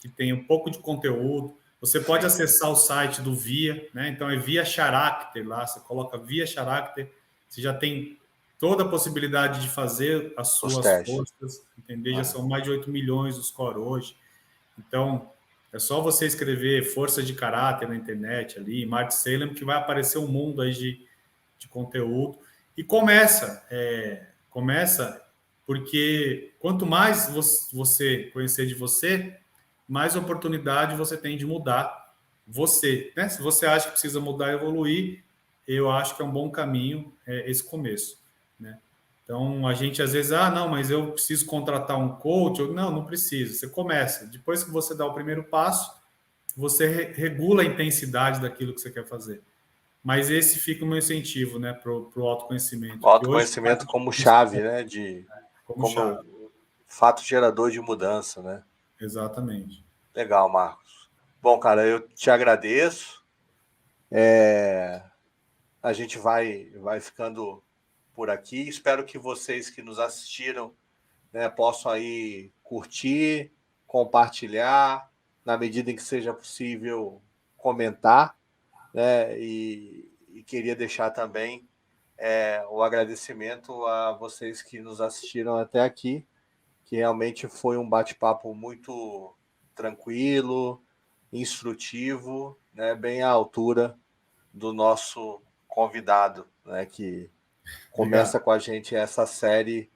que tenha um pouco de conteúdo. Você pode acessar o site do Via, né? Então é Via Character lá, você coloca Via Character, você já tem toda a possibilidade de fazer as suas forças, entender? Já são mais de 8 milhões os score hoje. Então, é só você escrever força de caráter na internet ali, Mart Salem, que vai aparecer um mundo aí de conteúdo. E começa porque quanto mais você conhecer de você, mais oportunidade você tem de mudar você, né? Se você acha que precisa mudar e evoluir, eu acho que é um bom caminho esse começo, né? Então, a gente às vezes, não, mas eu preciso contratar um coach. Não precisa. Você começa. Depois que você dá o primeiro passo, você regula a intensidade daquilo que você quer fazer. Mas esse fica o meu incentivo, né, para o autoconhecimento. O autoconhecimento hoje, como chave, né, como chave. Fato gerador de mudança, né? Exatamente. Legal, Marcos. Bom, cara, eu te agradeço. A gente vai ficando por aqui. Espero que vocês que nos assistiram, né, possam aí curtir, compartilhar, na medida em que seja possível comentar, né, e queria deixar também o agradecimento a vocês que nos assistiram até aqui, que realmente foi um bate-papo muito tranquilo, instrutivo, né, bem à altura do nosso convidado, né, que começa com a gente essa série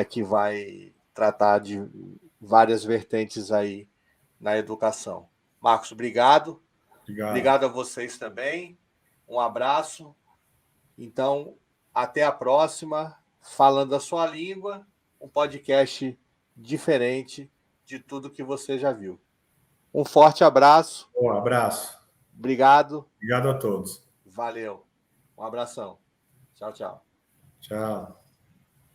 que vai tratar de várias vertentes aí na educação. Marcos, obrigado. Obrigado a vocês também. Um abraço. Então, até a próxima. Falando a sua língua, um podcast diferente de tudo que você já viu. Um forte abraço. Um abraço. Obrigado. Obrigado a todos. Valeu. Um abração. Tchau, tchau. Tchau.